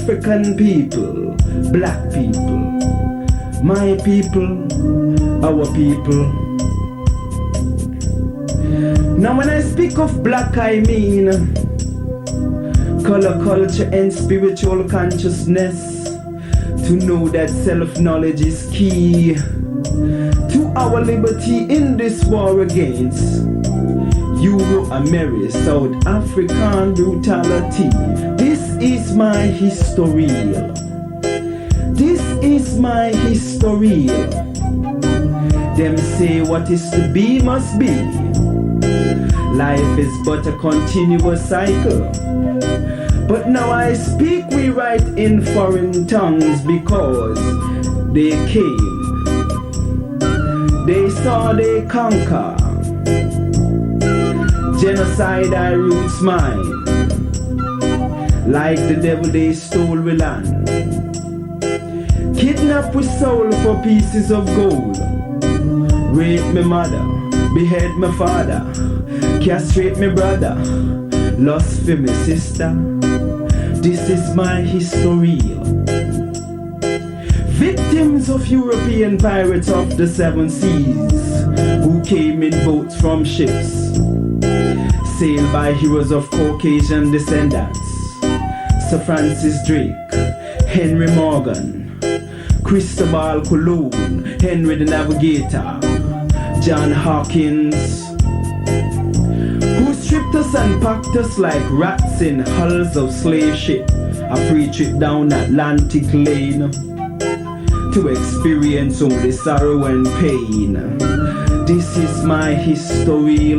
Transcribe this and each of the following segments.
African people, black people, my people, our people. Now when I speak of black, I mean color, culture, and spiritual consciousness. To know that self-knowledge is key to our liberty in this war against Euro-American South African brutality. This is my history. This is my history. Them say what is to be must be. Life is but a continuous cycle. But now I speak, we write in foreign tongues because they came, they saw, they conquer. Genocide I roots mine. Like the devil they stole we land. Kidnap with soul for pieces of gold. Rape me mother, behead my father, castrate me brother, lust for me sister. This is my history. Victims of European pirates of the seven seas, who came in boats from ships, sailed by heroes of Caucasian descendants. Sir Francis Drake, Henry Morgan, Cristobal Colon, Henry the Navigator, John Hawkins, who stripped us and packed us like rats in hulls of slave ship, a free trip down Atlantic lane, to experience only sorrow and pain. This is my history.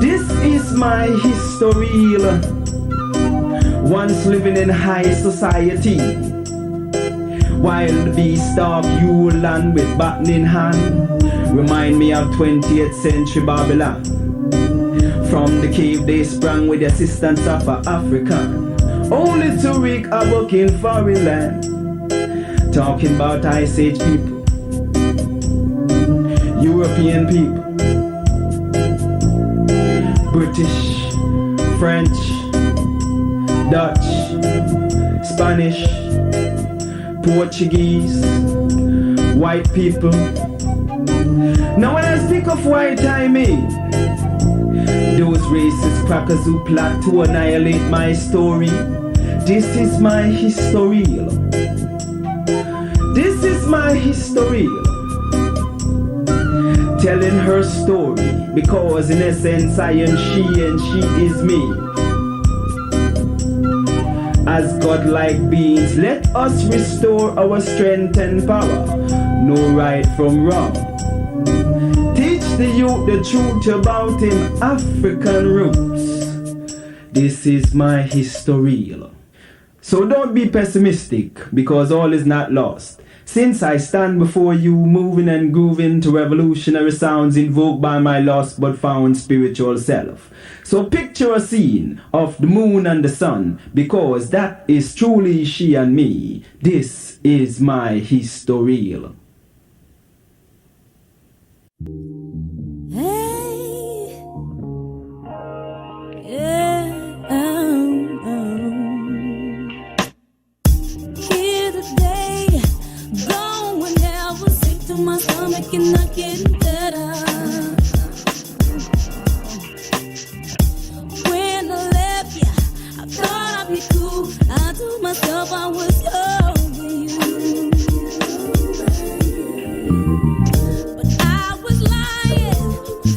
This is my history. Once living in high society, wild beast stalk you land with baton in hand. Remind me of 20th century Babylon. From the cave they sprang with the assistance of an African, only to wreak havoc in foreign land. Talking about Ice Age people, European people, British, French, Dutch, Spanish, Portuguese, white people. Now when I speak of white, I mean those racist crackers who plot to annihilate my story. This is my history. This is my history. Telling her story, because in essence I am she and she is me. As godlike beings, let us restore our strength and power. No right from wrong. Teach the youth the truth about him African roots. This is my history. So don't be pessimistic, because all is not lost. Since I stand before you, moving and grooving to revolutionary sounds invoked by my lost but found spiritual self. So picture a scene of the moon and the sun, because that is truly she and me. This is my history. Hey, yeah, here today, going never sick to my stomach and not getting better. When I left you, I thought I'd be cool. I told myself I was over you.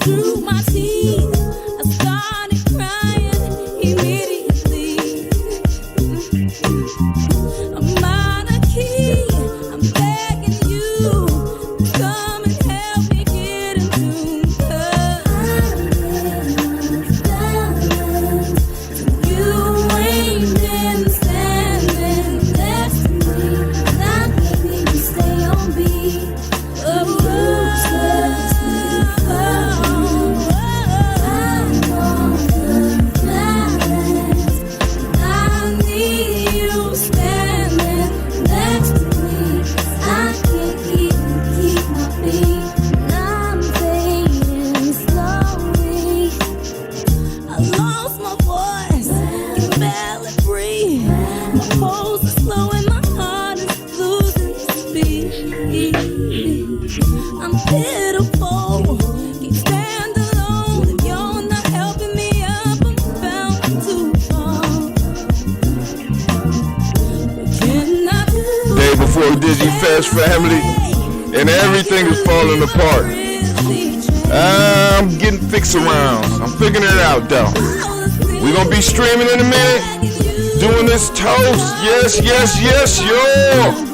Through my teeth, I started crying immediately. I'm out of key, I'm begging you, come and help me get in tune. 'Cause you ain't been standing next to me, not making me stay on beat. Standing My pulse is slow and my heart is losing speed. I'm pitiful, can't stand alone. If you're not helping me up, I'm bound to fall. What can I do? Day before DiGyeFest, family, and everything is falling apart. I'm getting fix-arounds. I'm figuring it out, though. We're gonna be streaming in a minute, doing this toast. Yes, yes, yes, yo.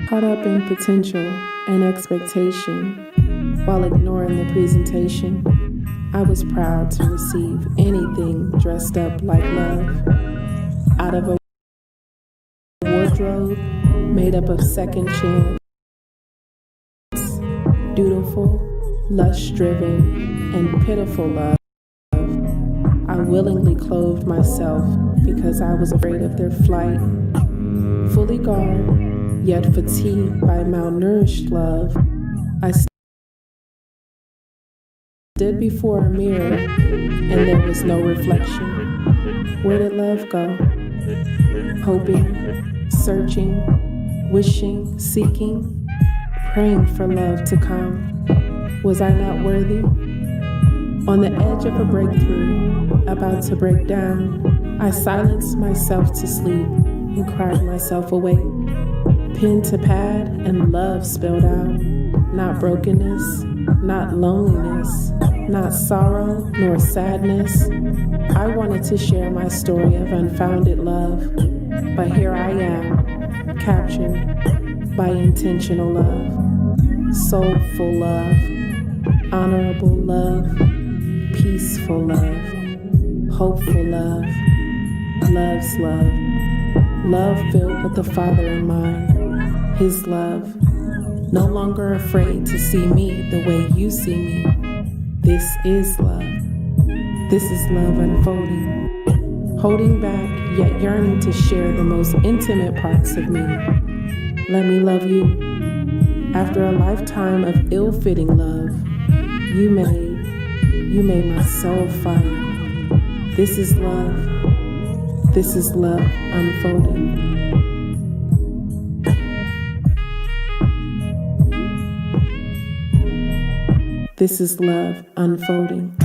Caught up in potential and expectation while ignoring the presentation. I was proud to receive anything dressed up like love out of a wardrobe made up of second chance, dutiful, lust-driven, and pitiful love. I willingly clothed myself because I was afraid of their flight, fully garbed, yet fatigued by malnourished love, I stood before a mirror and there was no reflection. Where did love go? Hoping, searching, wishing, seeking, praying for love to come. Was I not worthy? On the edge of a breakthrough, about to break down, I silenced myself to sleep and cried myself awake. Pen to pad and love spilled out. Not brokenness, not loneliness, not sorrow nor sadness. I wanted to share my story of unfounded love, but here I am, captured by intentional love, soulful love, honorable love, peaceful love, hopeful love, love's love, love filled with the Father in mind, His love, no longer afraid to see me the way you see me. This is love. This is love unfolding, holding back yet yearning to share the most intimate parts of me. Let me love you. After a lifetime of ill-fitting love, you made my soul fire. This is love. This is love unfolding. This is love unfolding.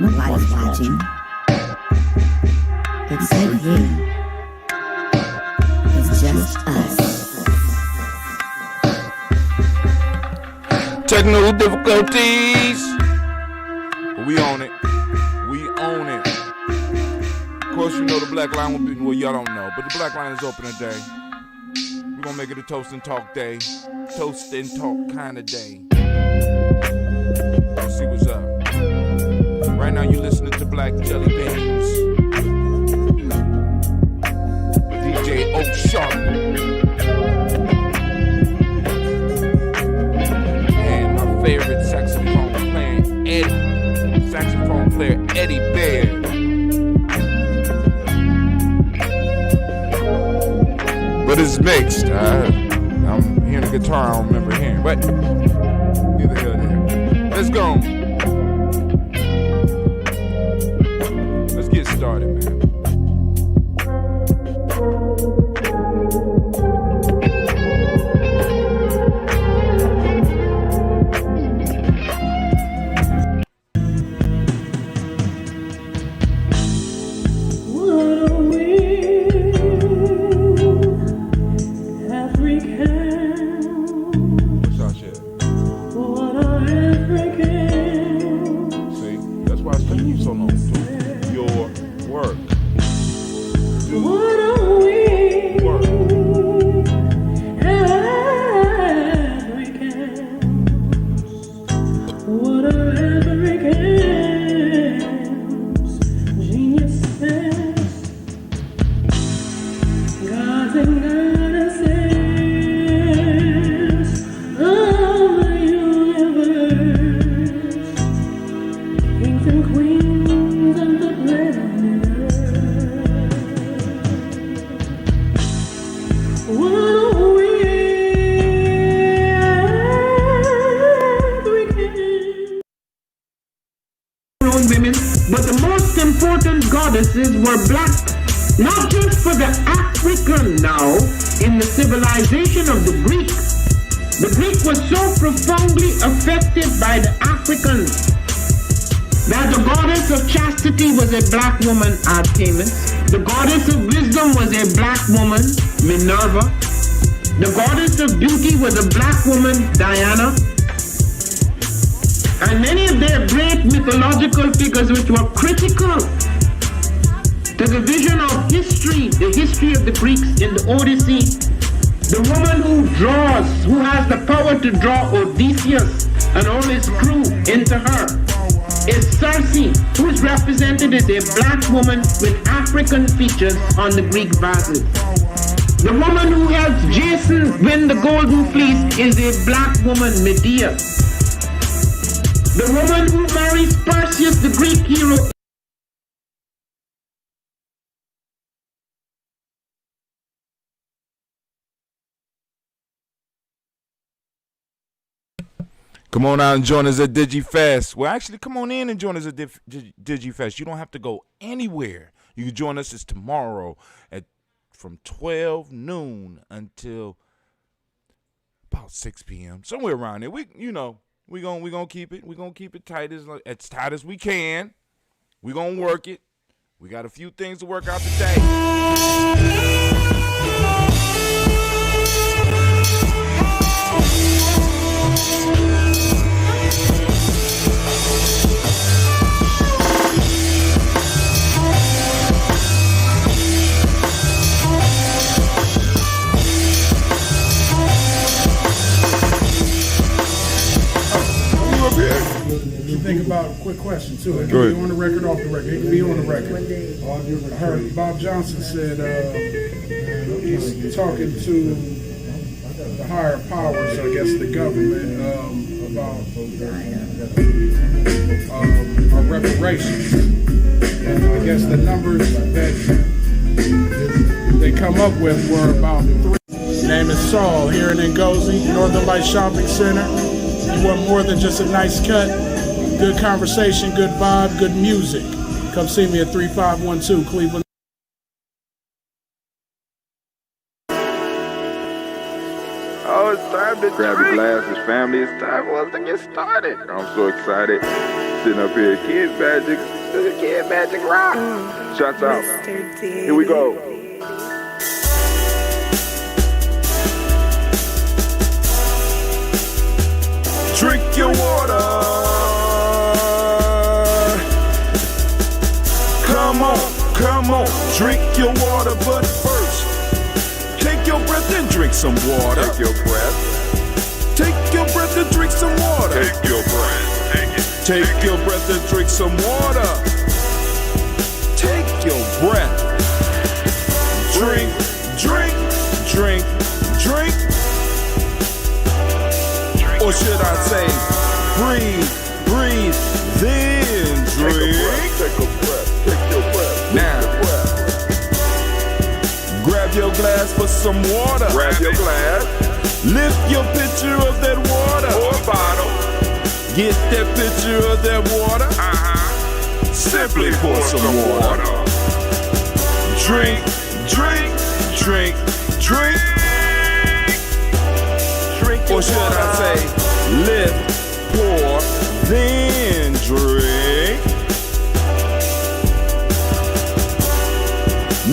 Nobody's watching except you. It's just us. Technical difficulties. But we own it. We own it. Of course, you know the Black Line will be, well, y'all don't know, but the Black Line is open today. We're gonna make it a toast and talk day. Toast and talk kind of day. Let's see what's up. Right now you're listening to Black Jelly Beans. DJ Oak Sharp. And my favorite saxophone player Eddie Bear. But it's mixed. I'm hearing the guitar I don't remember hearing. But neither here nor there. Let's go. Let's get started, man. Were black, not just for the African now, in the civilization of the Greek. The Greek was so profoundly affected by the Africans that the goddess of chastity was a black woman, Artemis. The goddess of wisdom was a black woman, Minerva. The goddess of beauty was a black woman, Diana. And many of their great mythological figures which were critical to the vision of history, the history of the Greeks in the Odyssey. The woman who has the power to draw Odysseus and all his crew into her is Circe, who is represented as a black woman with African features on the Greek vases. The woman who helps Jason win the Golden Fleece is a black woman, Medea. The woman who marries Perseus, the Greek hero. Come on out and join us at DiGyeFest. Well, actually, come on in and join us at DiGyeFest. You don't have to go anywhere. You can join us. It's tomorrow from 12 noon until about 6 p.m. Somewhere around there. We're gonna keep it. We're gonna keep it tight as tight as we can. We're gonna work it. We got a few things to work out today. Think about a quick question too. It Go can ahead. be on the record, off the record. It can be on the record. I heard Bob Johnson said he's talking to the higher powers, I guess the government, about our reparations. And I guess the numbers that they come up with were about 3. His name is Saul here in Ngozi, Northern Light Shopping Center. You want more than just a nice cut? Good conversation, good vibe, good music. Come see me at 3512 Cleveland. Oh, it's time to grab your glasses, family. It's time for us to get started. I'm so excited. Sitting up here, Kid Magic Rock. Shots out. Here we go. Drink your water. Come on, drink your water, but first, take your breath and drink some water. Take your breath. Take your breath and drink some water. Take your breath. Take your breath and drink some water. Take your breath. Drink. Or should I say, breathe, then drink. Take a breath. Now, grab your glass for some water. Grab your glass. Lift your pitcher of that water. Or bottle. Get that pitcher of that water. Simply pour some water. Drink. Or should I say, lift, pour, then drink.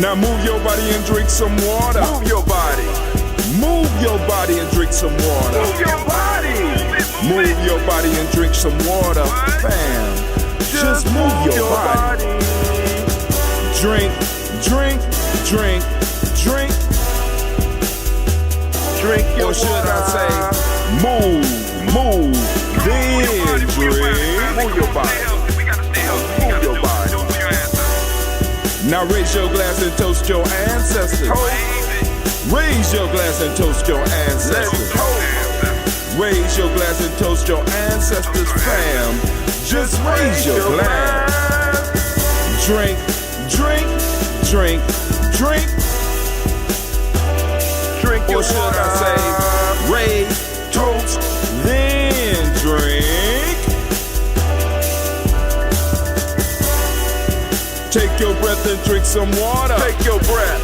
Now move your body and drink some water. Move your body and drink some water. Move your body and drink some water. Fam, just move your body. Drink. Or should I say, move, then drink. Move your body. Now raise your glass and toast your ancestors. Raise your glass and toast your ancestors. Raise your glass and toast your ancestors, fam. Just raise your glass. Drink. Or should I say, raise, toast, then drink. Take your breath and drink some water. Take your breath.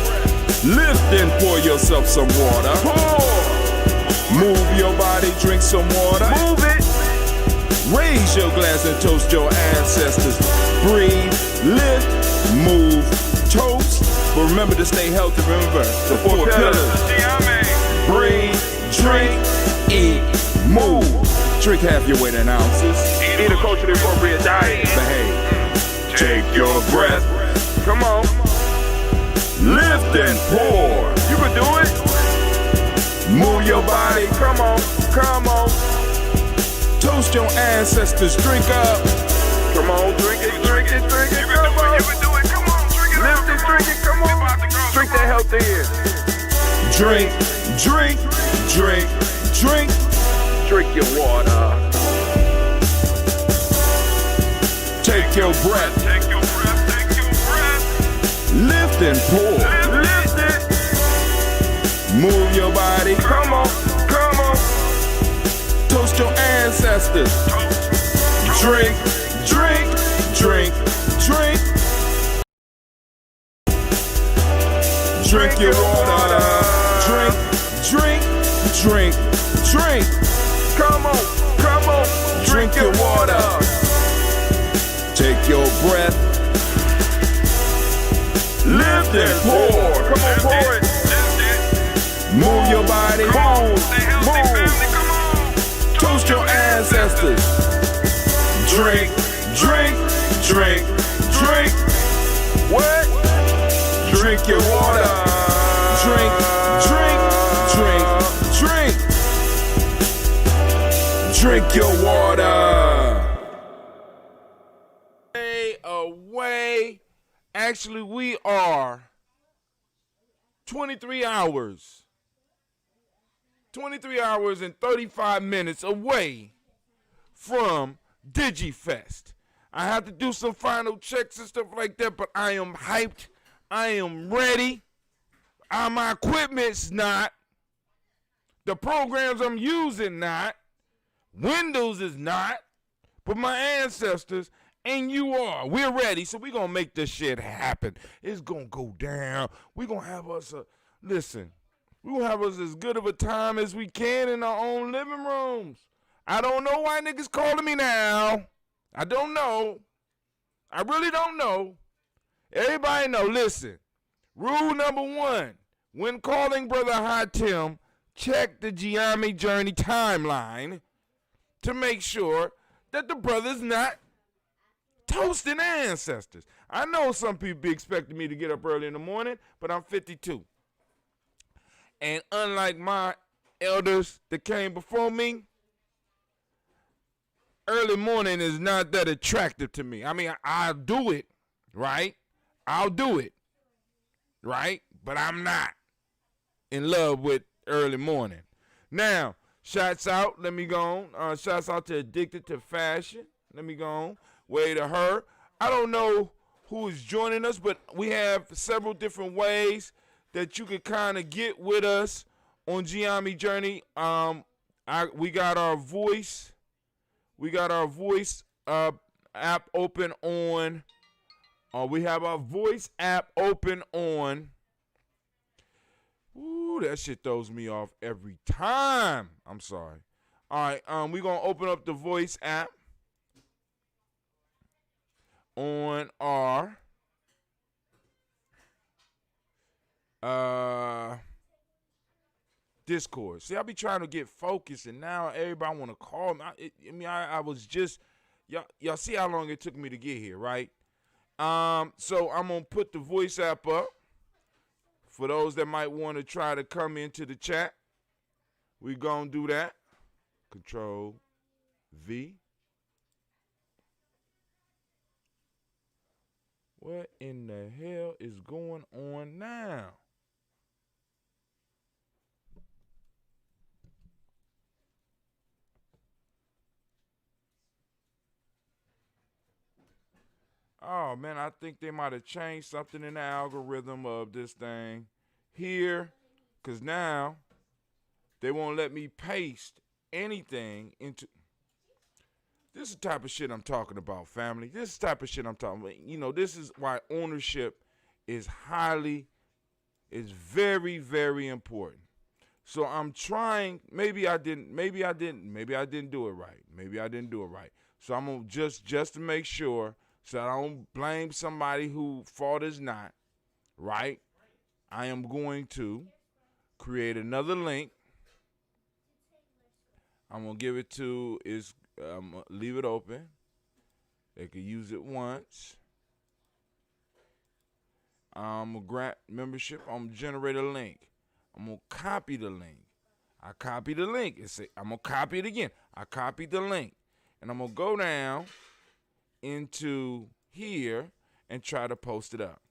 Lift and pour yourself some water. Pour. Move your body, drink some water. Move it. Raise your glass and toast your ancestors. Breathe, lift, move, toast, But remember to stay healthy, remember the four pillars. Breathe, drink, eat, move. Drink half your weight in ounces. Eat a culturally appropriate diet. Behave. Take your breath. Come on. Lift and pour. You can do it. Move your body. Come on. Come on. Toast your ancestors. Drink up. Come on. Drink it. Drink it. Drink it. Come on. You can do it. Come on. Drink it. Lift it. Drink it. Come on. Drink that health in. Drink. Drink. Drink. Drink. Drink your water. Take your breath. Take your breath. Take your breath. Lift and pour. Lift it. Move your body. Come on. Come on. Toast your ancestors. Drink. Drink. Drink. Drink. Drink your water. Drink. Drink. Drink. Drink. Come on. Come on. Drink your water. Take your breath. Lift and pour. Come on, pour it. Move your body. Move. Stay healthy, family. Come on. Toast your ancestors. Drink. Drink. Drink. Drink. What? Drink your water. Drink. Drink. Drink. Drink. Drink your water. Away. Actually, we are 23 hours and 35 minutes away from DiGyeFest. I have to do some final checks and stuff like that, but I am hyped. I am ready. My equipment's not. The programs I'm using not. Windows is not. But my ancestors and you are. We're ready, so we're going to make this shit happen. It's going to go down. We're going to have us we're going to have us as good of a time as we can in our own living rooms. I don't know why niggas calling me now. I don't know. I really don't know. Everybody know, listen. Rule number 1, when calling Brother Hot Tim, check the Giami Journey timeline to make sure that the brother's not toasting ancestors. I know some people be expecting me to get up early in the morning, but I'm 52. And unlike my elders that came before me, early morning is not that attractive to me. I mean, I'll do it, right? I'll do it, right? But I'm not in love with early morning. Now, shouts out, let me go on. Shouts out to Addicted to Fashion. Let me go on. Way to her. I don't know who is joining us, but we have several different ways that you can kind of get with us on Giami Journey. We got our voice. We got our voice app open on. We have our voice app open on. Ooh, that shit throws me off every time. I'm sorry. All right, we're going to open up the voice app on our Discord. See, I be trying to get focused, and now everybody want to call me. I was just, y'all see how long it took me to get here, right? So I'm going to put the voice app up for those that might want to try to come into the chat. We going to do that. Control V. What in the hell is going on now? Oh, man, I think they might have changed something in the algorithm of this thing here, because now they won't let me paste anything into. This is the type of shit I'm talking about, family. This is the type of shit I'm talking about. You know, this is why ownership is very, very important. So I'm trying, maybe I didn't do it right. So I'm gonna just to make sure, so I don't blame somebody who fault is not, right? I am going to create another link. I'm going to give it to, leave it open. They can use it once. I'm going to grant membership. I'm going to generate a link. I'm going to copy the link. I copy the link. I'm going to copy it again. I copied the link. And I'm going to go down into here and try to post it up.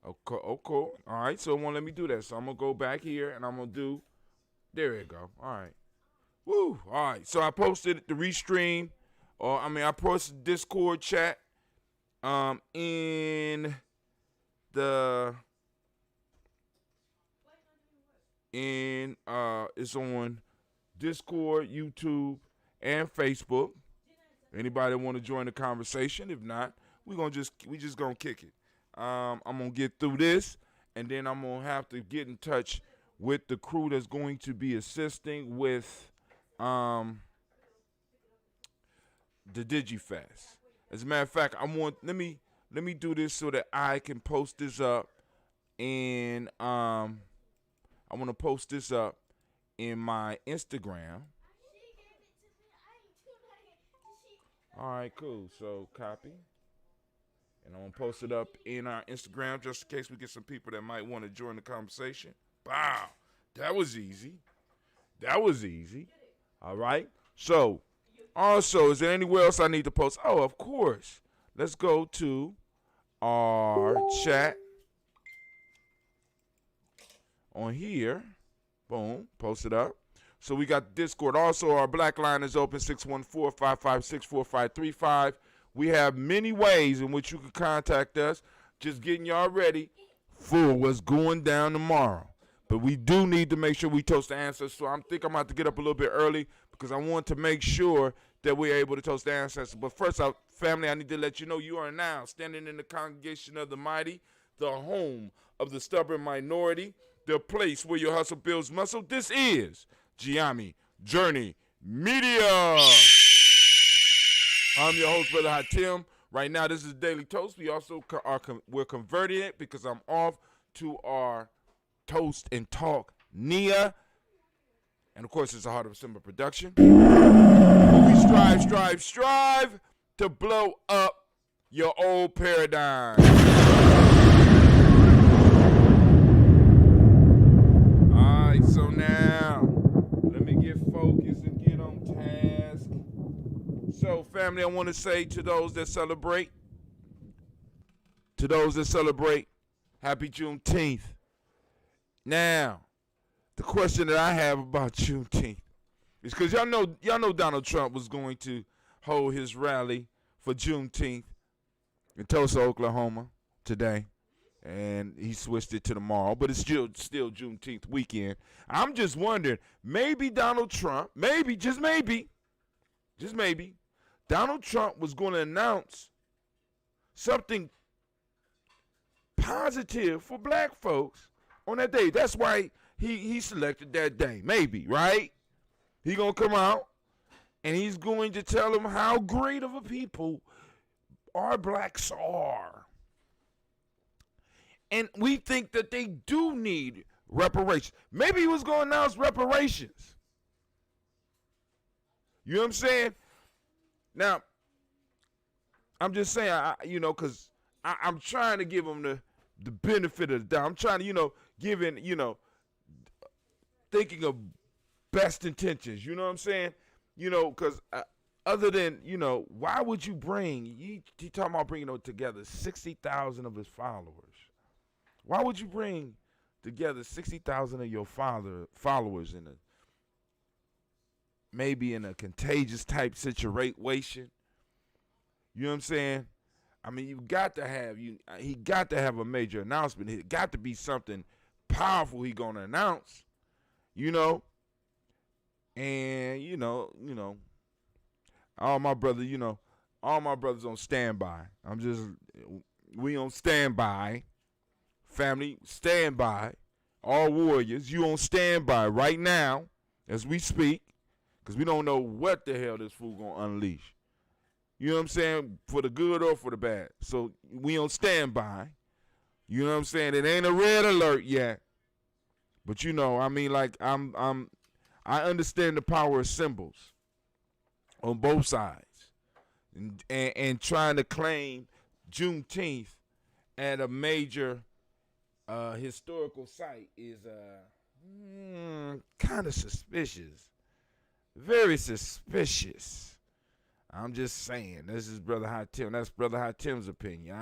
Okay, oh, cool. All right, so it won't let me do that. So I'm going to go back here, and I'm going to do, there we go. All right. Woo. All right, so I posted the restream, I posted Discord chat in the, it's on Discord, YouTube, and Facebook. Anybody want to join the conversation? If not, we just gonna kick it. I'm gonna get through this, and then I'm gonna have to get in touch with the crew that's going to be assisting with the DiGyeFest. As a matter of fact, let me do this so that I can post this up, and I want to post this up in my Instagram. All right, cool. So copy. And I'm going to post it up in our Instagram just in case we get some people that might want to join the conversation. Wow. That was easy. All right. So, also, is there anywhere else I need to post? Oh, of course. Let's go to our chat on here. Boom. Post it up. So we got Discord. Also, our Black line is open, 614-556-4535. We have many ways in which you can contact us. Just getting y'all ready for what's going down tomorrow. But we do need to make sure we toast the ancestors. So I think I'm about to get up a little bit early because I want to make sure that we're able to toast the ancestors. But first, family, I need to let you know you are now standing in the congregation of the mighty, the home of the stubborn minority, the place where your hustle builds muscle. This is Giami Journey Media. I'm your host, Brother Hatim. Right now, this is Daily Toast. We also we're converting it because I'm off to our Toast and Talk Nia. And of course, it's a Heart of Simba production. We strive to blow up your old paradigm. All right, so now let me get focused and get on task. So, family, I want to say to those that celebrate, happy Juneteenth. Now, the question that I have about Juneteenth is because y'all know Donald Trump was going to hold his rally for Juneteenth in Tulsa, Oklahoma today, and he switched it to tomorrow, but it's still Juneteenth weekend. I'm just wondering, maybe Donald Trump, just maybe, Donald Trump was going to announce something positive for black folks on that day. That's why he selected that day. Maybe, right? He's going to come out and he's going to tell them how great of a people our blacks are. And we think that they do need reparations. Maybe he was going to announce reparations. You know what I'm saying? Now, I'm just saying, because I'm trying to give them the benefit of the doubt. I'm trying to, thinking of best intentions. You know what I'm saying? Because other than, why would you bring, he talking about bringing together 60,000 of his followers. Why would you bring together 60,000 of your followers maybe in a contagious type situation? You know what I'm saying? I mean, he got to have a major announcement. It got to be something powerful he gonna announce, and all my brothers on standby. We on standby, family, standby, all warriors, you on standby right now as we speak, because we don't know what the hell this fool gonna unleash. You know what I'm saying? For the good or for the bad. So we on standby. You know what I'm saying? It ain't a red alert yet. But you know, I mean, like I understand the power of symbols on both sides, and trying to claim Juneteenth at a major historical site is kind of suspicious, very suspicious. I'm just saying, this is Brother High Tim. That's Brother High Tim's opinion.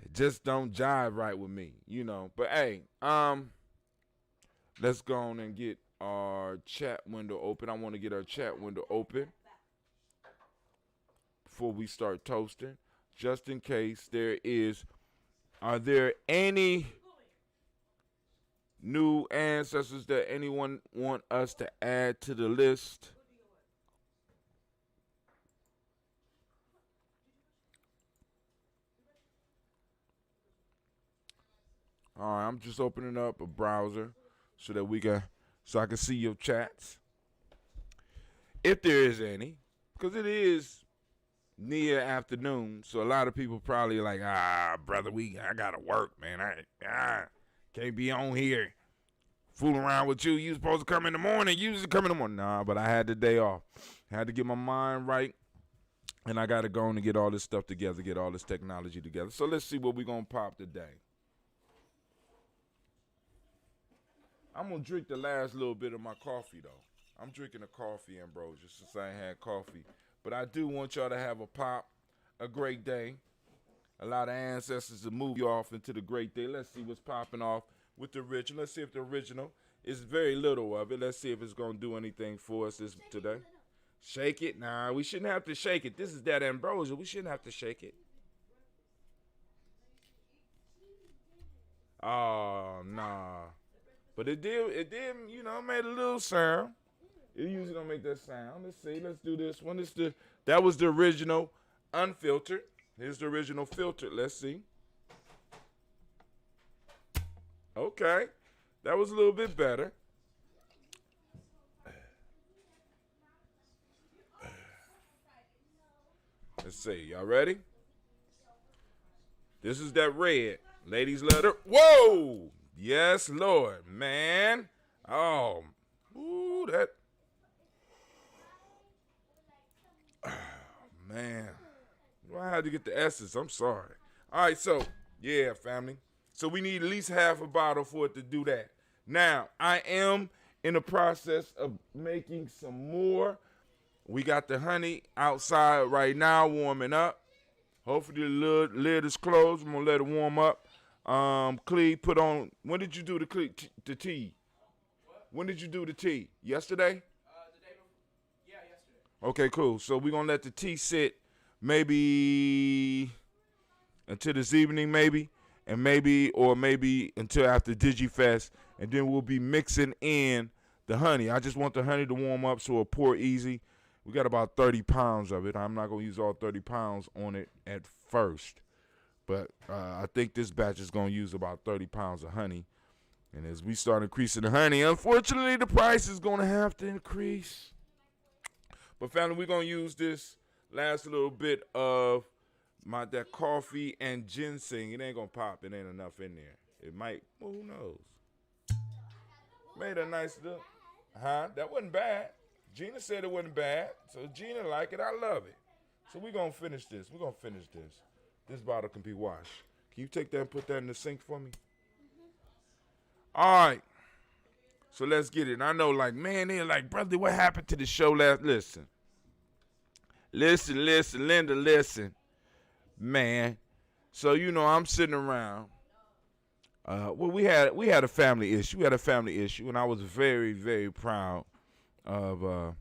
It just don't jive right with me, you know. But hey, let's go on and get our chat window open. I want to get our chat window open before we start toasting, just in case there is. Are there any new ancestors that anyone want us to add to the list? All right, I'm just opening up a browser so I can see your chats, if there is any, because it is near afternoon, so a lot of people probably like, brother, I gotta work, man. I can't be on here fooling around with you. You supposed to come in the morning. You usually come in the morning. Nah, but I had the day off. I had to get my mind right, and I gotta go on and get all this stuff together, get all this technology together. So let's see what we're gonna pop today. I'm going to drink the last little bit of my coffee, though. I'm drinking a coffee, Ambrosia, since I ain't had coffee. But I do want y'all to have a great day. A lot of ancestors to move you off into the great day. Let's see what's popping off with the original. Let's see if the original is very little of it. Let's see if it's going to do anything for us today. Shake it? Nah, we shouldn't have to shake it. This is that Ambrosia. We shouldn't have to shake it. Oh, nah. But it did, you know, made a little sound. It usually don't make that sound. Let's see, let's do this one. That was the original unfiltered. Here's the original filtered. Let's see. Okay, that was a little bit better. Let's see, y'all ready? This is that red. Ladies letter. Whoa! Yes, Lord, man. Oh, ooh, that. Oh, man. Well, I had to get the S's. I'm sorry. All right, so, yeah, family. So we need at least half a bottle for it to do that. Now, I am in the process of making some more. We got the honey outside right now warming up. Hopefully the lid is closed. I'm going to let it warm up. Clee, put on. When did you do the tea? When did you do the tea? Yesterday? The day before. Yeah, yesterday. Okay, cool. So we're gonna let the tea sit maybe until this evening, maybe until after DiGyeFest, and then we'll be mixing in the honey. I just want the honey to warm up so it'll pour easy. We got about 30 pounds of it. I'm not gonna use all 30 pounds on it at first. But I think this batch is going to use about 30 pounds of honey. And as we start increasing the honey, unfortunately, the price is going to have to increase. But family, we're going to use this last little bit of that coffee and ginseng. It ain't going to pop. It ain't enough in there. It might. Well, who knows? Made a nice little. That wasn't bad. Gina said it wasn't bad. So Gina like it. I love it. So we're going to finish this. This bottle can be washed. Can you take that and put that in the sink for me? All right. So let's get it. And I know, like, man, they're like, brother, what happened to the show last? Listen, Linda, listen. Man. So, you know, I'm sitting around. Well, we had a family issue. And I was very, very proud of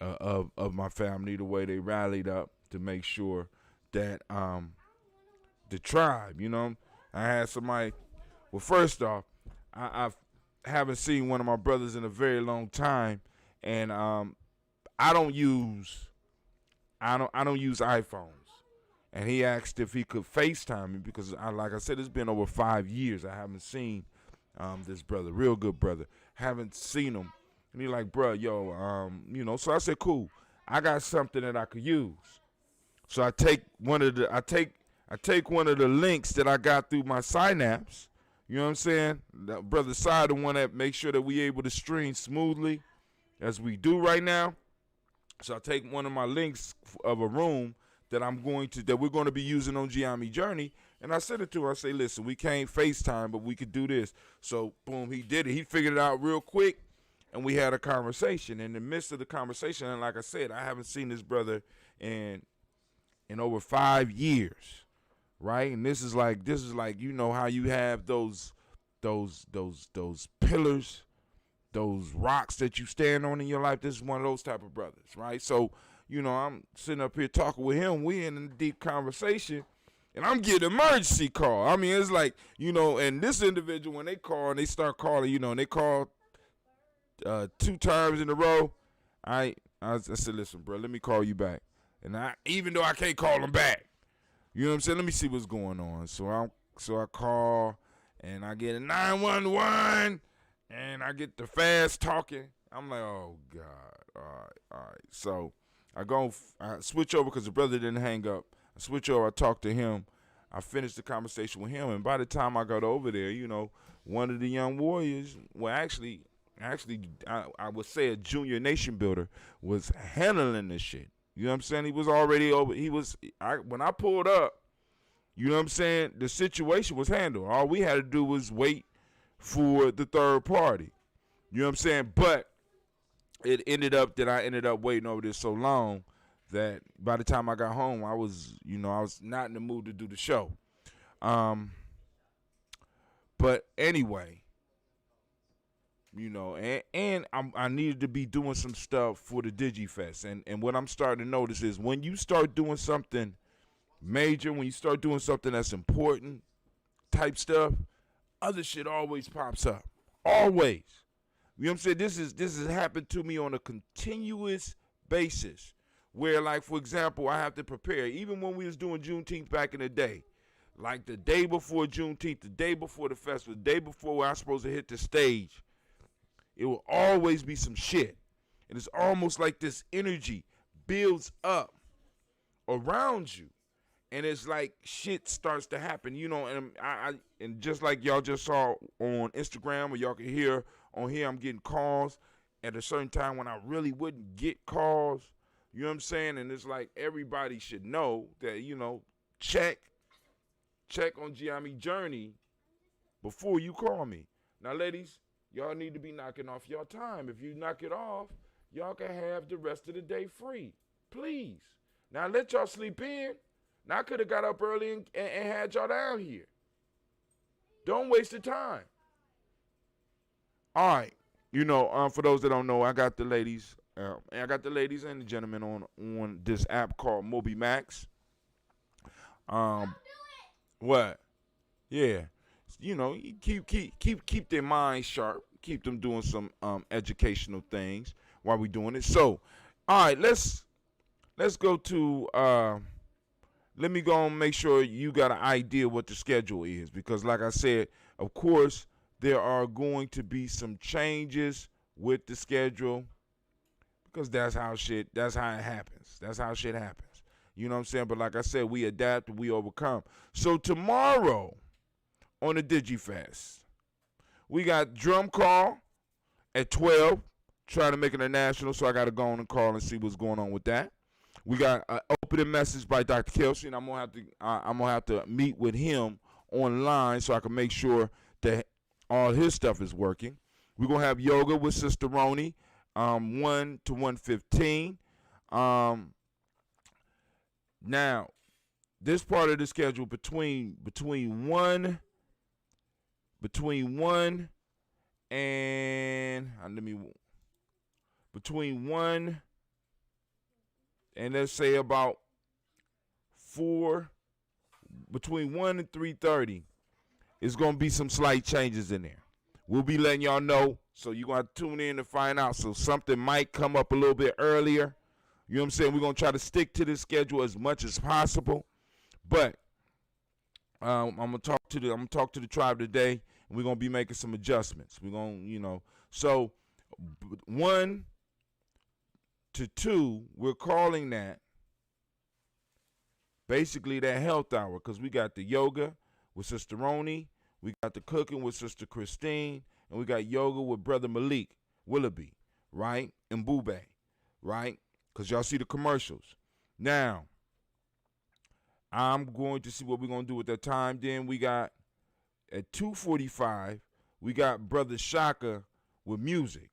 my family, the way they rallied up to make sure that the tribe, you know, I had somebody. Well, first off, I haven't seen one of my brothers in a very long time, and I don't use iPhones. And he asked if he could FaceTime me because, like I said, it's been over 5 years. I haven't seen this brother, real good brother. Haven't seen him, and he's like, bro, yo, you know. So I said, cool. I got something that I could use. So I take I take one of the links that I got through my Synapse. You know what I'm saying? That brother Side, the one that makes sure that we able to stream smoothly as we do right now. So I take one of my links of a room that we're going to be using on Giami Journey, and I sent it to her. I say, listen, we can't FaceTime, but we could do this. So boom, he did it. He figured it out real quick, and we had a conversation. In the midst of the conversation, and like I said, I haven't seen this brother in over 5 years, right? And this is like you know how you have those pillars, those rocks that you stand on in your life. This is one of those type of brothers, right? So, you know, I'm sitting up here talking with him. We in a deep conversation, and I'm getting an emergency call. I mean, it's like, you know, and this individual, when they call and they start calling, you know, and they call 2 times in a row, I said, listen, bro, let me call you back. And even though I can't call him back, you know what I'm saying? Let me see what's going on. So I call, and I get a 911, and I get the fast talking. I'm like, oh God, all right. So I switch over because the brother didn't hang up. I switch over, I talk to him. I finished the conversation with him, and by the time I got over there, you know, one of the young warriors, well, actually, I would say a junior nation builder was handling this shit. You know what I'm saying? He was already over. When I pulled up, you know what I'm saying? The situation was handled. All we had to do was wait for the third party. You know what I'm saying? But I ended up waiting over this so long that by the time I got home, I was not in the mood to do the show. But anyway, you know, and I needed to be doing some stuff for the DiGyeFest. And what I'm starting to notice is when you start doing something major, when you start doing something that's important type stuff, other shit always pops up. Always. You know what I'm saying? This has happened to me on a continuous basis where, like, for example, I have to prepare. Even when we was doing Juneteenth back in the day, like the day before Juneteenth, the day before the festival, the day before I was supposed to hit the stage, it will always be some shit. And it's almost like this energy builds up around you. And it's like shit starts to happen, you know, and just like y'all just saw on Instagram, or y'all can hear on here, I'm getting calls at a certain time when I really wouldn't get calls. You know what I'm saying? And it's like everybody should know that, you know, check on Giami Journey before you call me. Now, ladies, y'all need to be knocking off your time. If you knock it off, y'all can have the rest of the day free. Please. Now, let y'all sleep in. Now, I could have got up early and had y'all down here. Don't waste the time. All right. You know, for those that don't know, I got the ladies and the gentlemen on this app called Moby Max. What? Yeah. You know, keep their minds sharp. Keep them doing some educational things while we doing it. So, all right, let's go to let me go and make sure you got an idea what the schedule is, because like I said, of course, there are going to be some changes with the schedule, because that's how it happens. That's how shit happens. You know what I'm saying? But like I said, we adapt and we overcome. So tomorrow on the DiGyeFest, we got drum call at 12, trying to make it a national, so I got to go on and call and see what's going on with that. We got an opening message by Dr. Kelsey, and I'm gonna have to meet with him online so I can make sure that all his stuff is working. We're gonna have yoga with Sister Roni, 1 to 1:15. Now, this part of the schedule between 1 and let's say about 4, between 1 and 3:30, is going to be some slight changes in there. We'll be letting y'all know, so you're going to tune in to find out. So something might come up a little bit earlier. You know what I'm saying? We're going to try to stick to this schedule as much as possible. But I'm going to talk to the tribe today, and we're going to be making some adjustments. We're going to, you know, so 1 to 2, we're calling that basically that health hour, because we got the yoga with Sister Roni, we got the cooking with Sister Christine, and we got yoga with Brother Malik Willoughby, right? And Boobay, right? Because y'all see the commercials. Now, I'm going to see what we're going to do at that time. Then we got, at 2:45, we got Brother Shaka with music,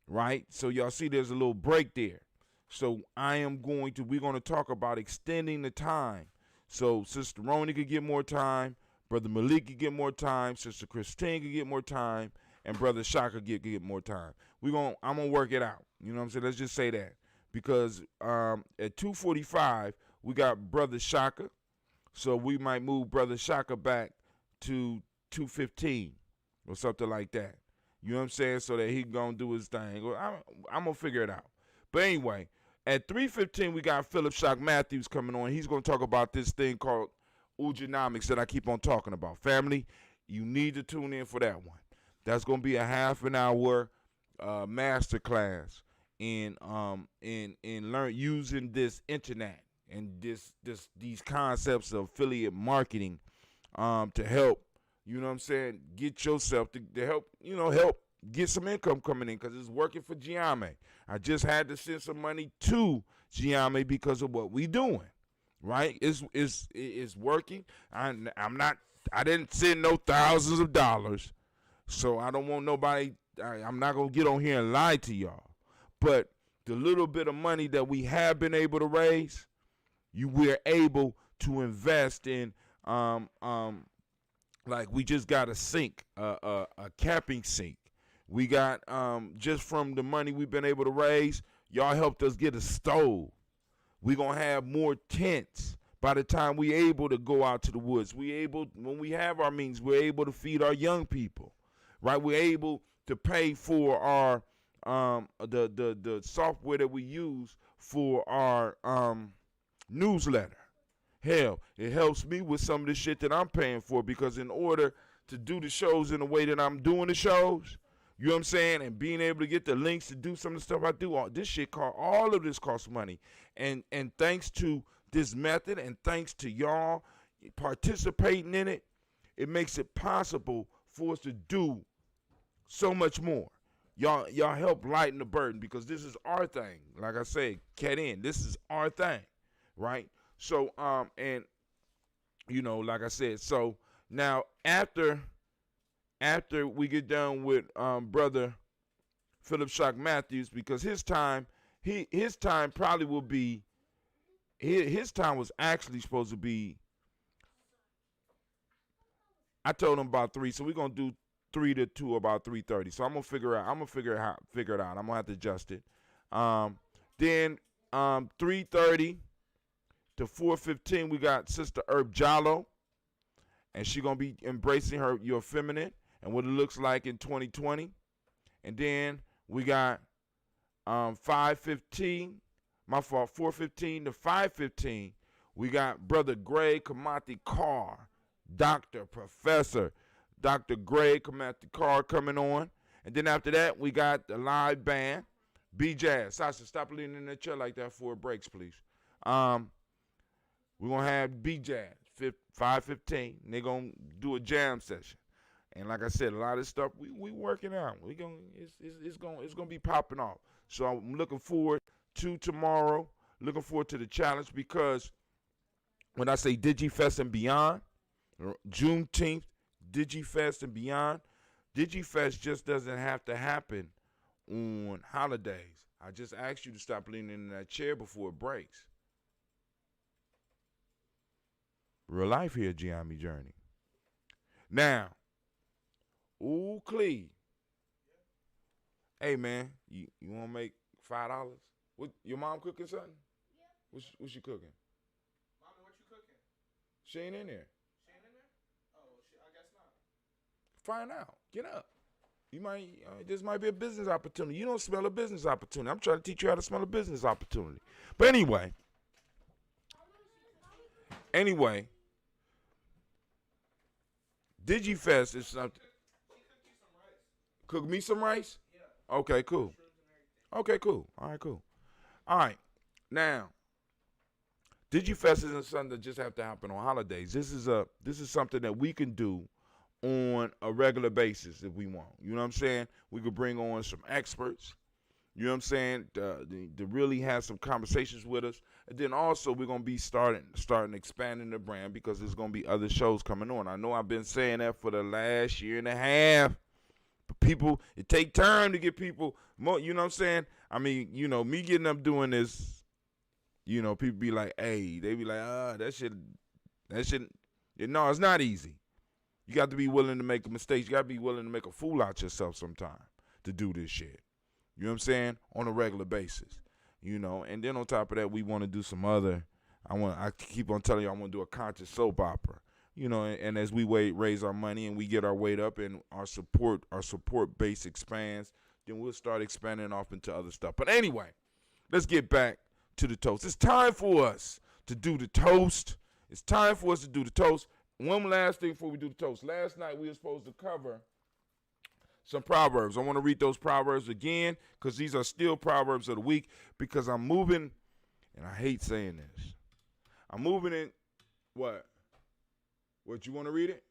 right? So y'all see there's a little break there. So we're going to talk about extending the time. So Sister Roni could get more time, Brother Malik could get more time, Sister Christine could get more time, and Brother Shaka could get more time. I'm gonna work it out. You know what I'm saying? Let's just say that. Because at 2:45, we got Brother Shaka. So we might move Brother Shaka back to 2:15 or something like that. You know what I'm saying? So that he gonna do his thing. I'm gonna figure it out. But anyway, at 3:15, we got Philip Shock Matthews coming on. He's gonna talk about this thing called Ugenomics that I keep on talking about. Family, you need to tune in for that one. That's gonna be a half an hour master class in learn using this internet and these concepts of affiliate marketing to help, you know what I'm saying, get yourself to help get some income coming in, because it's working for Giame. I just had to send some money to Giame because of what we doing, right? It's working. I didn't send no thousands of dollars, so I don't want nobody. I'm not gonna get on here and lie to y'all. But the little bit of money that we have been able to raise, we're able to invest in. Like we just got a sink, a camping sink. We got just from the money we've been able to raise, y'all helped us get a stove. We're gonna have more tents by the time we able to go out to the woods. When we have our means, we're able to feed our young people, right? We're able to pay for our the software that we use for our newsletter. Hell, it helps me with some of the shit that I'm paying for, because in order to do the shows in the way that I'm doing the shows, you know what I'm saying, and being able to get the links to do some of the stuff I do, all of this costs money. And thanks to this method and thanks to y'all participating in it, it makes it possible for us to do so much more. Y'all help lighten the burden, because this is our thing. Like I said, this is our thing, right? So, and, you know, like I said, so now after we get done with Brother Philip Shock Matthews, because his time probably will be, his time was actually supposed to be, I told him about 3, so we're going to do 3 to 2, about 3:30. So I'm going to figure it out. I'm going to have to adjust it. Then 3:30 to 4:15, we got Sister Herb Jallo, and she's going to be embracing your feminine and what it looks like in 2020. And then we got 4:15 to 5:15, we got Brother Greg Kamati Carr, Professor Dr. Greg Kamati Carr coming on. And then after that, we got the live band, B-Jazz. Sasha, stop leaning in the chair like that for breaks, please. We're going to have B-Jazz, 5:15, and they're going to do a jam session. And like I said, a lot of this stuff we working out. It's going to be popping off. So I'm looking forward to tomorrow, looking forward to the challenge, because when I say DiGyeFest and beyond, Junteenth, DiGyeFest and beyond, DiGyeFest just doesn't have to happen on holidays. I just asked you to stop leaning in that chair before it breaks. Real life here, Giami Journey. Now, ooh, Clee. Hey, man, you want to make $5? What, your mom cooking something? Yeah. What's she cooking? Mommy, what you cooking? She ain't in there. She ain't in there? Oh, shit, I guess not. Find out. Get up. You might. This might be a business opportunity. You don't smell a business opportunity. I'm trying to teach you how to smell a business opportunity. But anyway, DiGyeFest is something. Cook me some rice? Yeah. Okay, cool. Okay, cool. All right, cool. All right. Now, DiGyeFest isn't something that just have to happen on holidays. This is something that we can do on a regular basis if we want. You know what I'm saying? We could bring on some experts. You know what I'm saying? To really have some conversations with us. And then also we're gonna be starting expanding the brand because there's gonna be other shows coming on. I know I've been saying that for the last year and a half. But people, it take time to get people more, you know what I'm saying? I mean, you know, me getting up doing this, you know, people be like, hey, they be like, that shit, no, it's not easy. You got to be willing to make a mistake. You got to be willing to make a fool out yourself sometime to do this shit. You know what I'm saying? On a regular basis, you know. And then on top of that, we want to do some other, I keep on telling you, I want to do a conscious soap opera. You know, and as we raise our money and we get our weight up and our support base expands, then we'll start expanding off into other stuff. But anyway, let's get back to the toast. It's time for us to do the toast. It's time for us to do the toast. One last thing before we do the toast. Last night we were supposed to cover some proverbs. I want to read those proverbs again because these are still proverbs of the week because I'm moving, and I hate saying this. I'm moving in, what? What, you want to read it?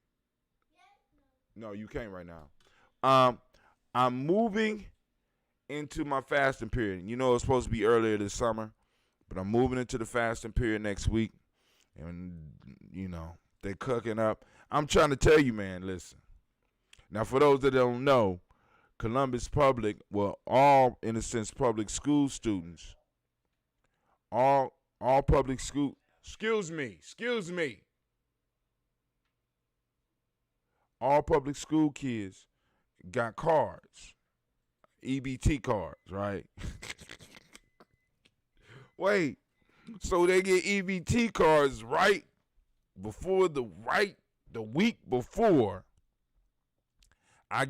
No, you can't right now. I'm moving into my fasting period. You know, it was supposed to be earlier this summer, but I'm moving into the fasting period next week. And, you know, they're cooking up. I'm trying to tell you, man, listen. Now, for those that don't know, Columbus Public, well, all, in a sense, public school students, all public school, excuse me. All public school kids got cards, EBT cards, right? Wait, so they get EBT cards right before the week before I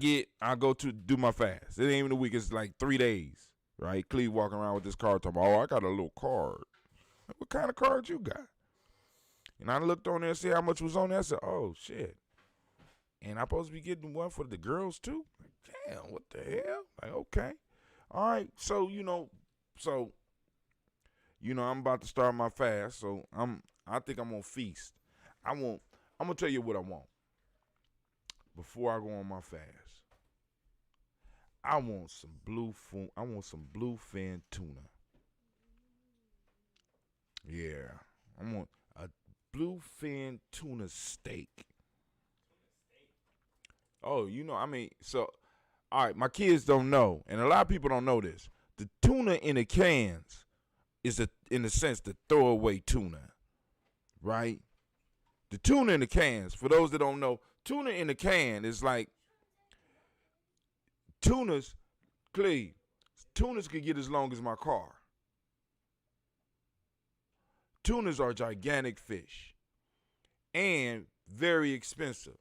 go to do my fast. It ain't even a week, it's like 3 days, right? Cleve walking around with this card talking about, I got a little card. What kind of card you got? And I looked on there and see how much was on there. I said, oh, shit. And I'm supposed to be getting one for the girls, too? Like, damn, what the hell? Like, okay. All right, so, I'm about to start my fast, so I think I'm going to feast. I'm going to tell you what I want before I go on my fast. I want some bluefin tuna. Yeah, I want a bluefin tuna steak. Oh, so, all right, my kids don't know, and a lot of people don't know this. The tuna in the cans is, in a sense, the throwaway tuna, right? The tuna in the cans, for those that don't know, tuna in the can is like tunas could get as long as my car. Tunas are gigantic fish and very expensive,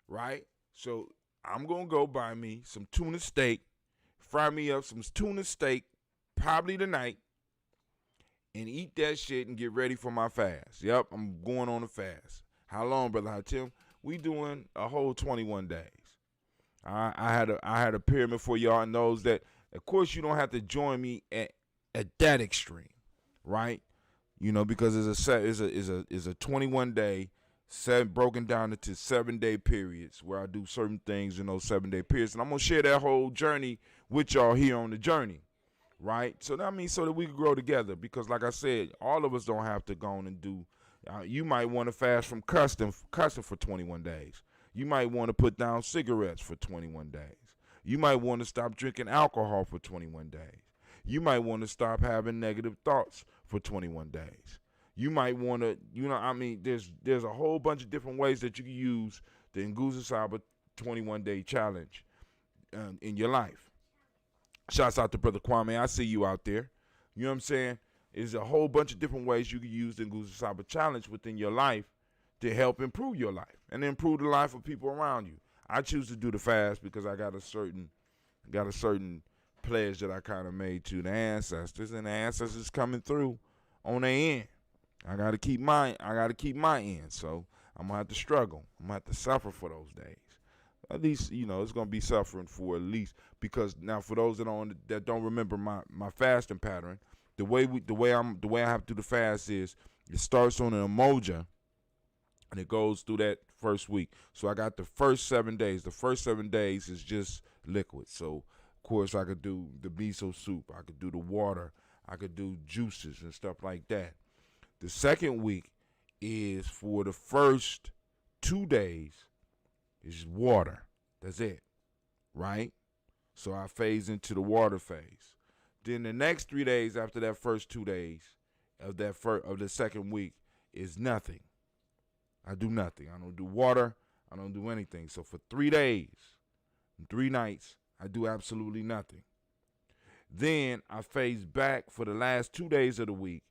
right? So I'm going to go buy me some tuna steak, fry me up some tuna steak probably tonight, and eat that shit and get ready for my fast. Yep, I'm going on a fast. How long, Brother Hatim? We doing a whole 21 days. I had a pyramid for y'all and those that, of course, you don't have to join me at that extreme, right? You know, because it's a 21 day broken down into 7 day periods where I do certain things in those 7 day periods, and I'm gonna share that whole journey with y'all here on the journey, right? So that means so that we can grow together. Because, like I said, all of us don't have to go on and do. You might want to fast from cussing for 21 days. You might want to put down cigarettes for 21 days. You might want to stop drinking alcohol for 21 days. You might want to stop having negative thoughts for 21 days. You might want to, there's a whole bunch of different ways that you can use the Nguzo Saba 21-day challenge in your life. Shouts out to Brother Kwame. I see you out there. You know what I'm saying? There's a whole bunch of different ways you can use the Nguzo Saba challenge within your life to help improve your life and improve the life of people around you. I choose to do the fast because I got a certain pledge that I kind of made to the ancestors, and the ancestors coming through on their end. I gotta keep my end. So I'm gonna have to struggle. I'm gonna have to suffer for those days. At least, it's gonna be suffering for at least, because now for those that don't remember my fasting pattern, the way I have to do the fast is it starts on an emoji and it goes through that first week. So I got the first 7 days. The first 7 days is just liquid. So of course I could do the miso soup, I could do the water, I could do juices and stuff like that. The second week is for the first 2 days is water. That's it, right? So I phase into the water phase. Then the next 3 days after that first 2 days of the second week is nothing. I do nothing. I don't do water. I don't do anything. So for 3 days and 3 nights, I do absolutely nothing. Then I phase back for the last 2 days of the week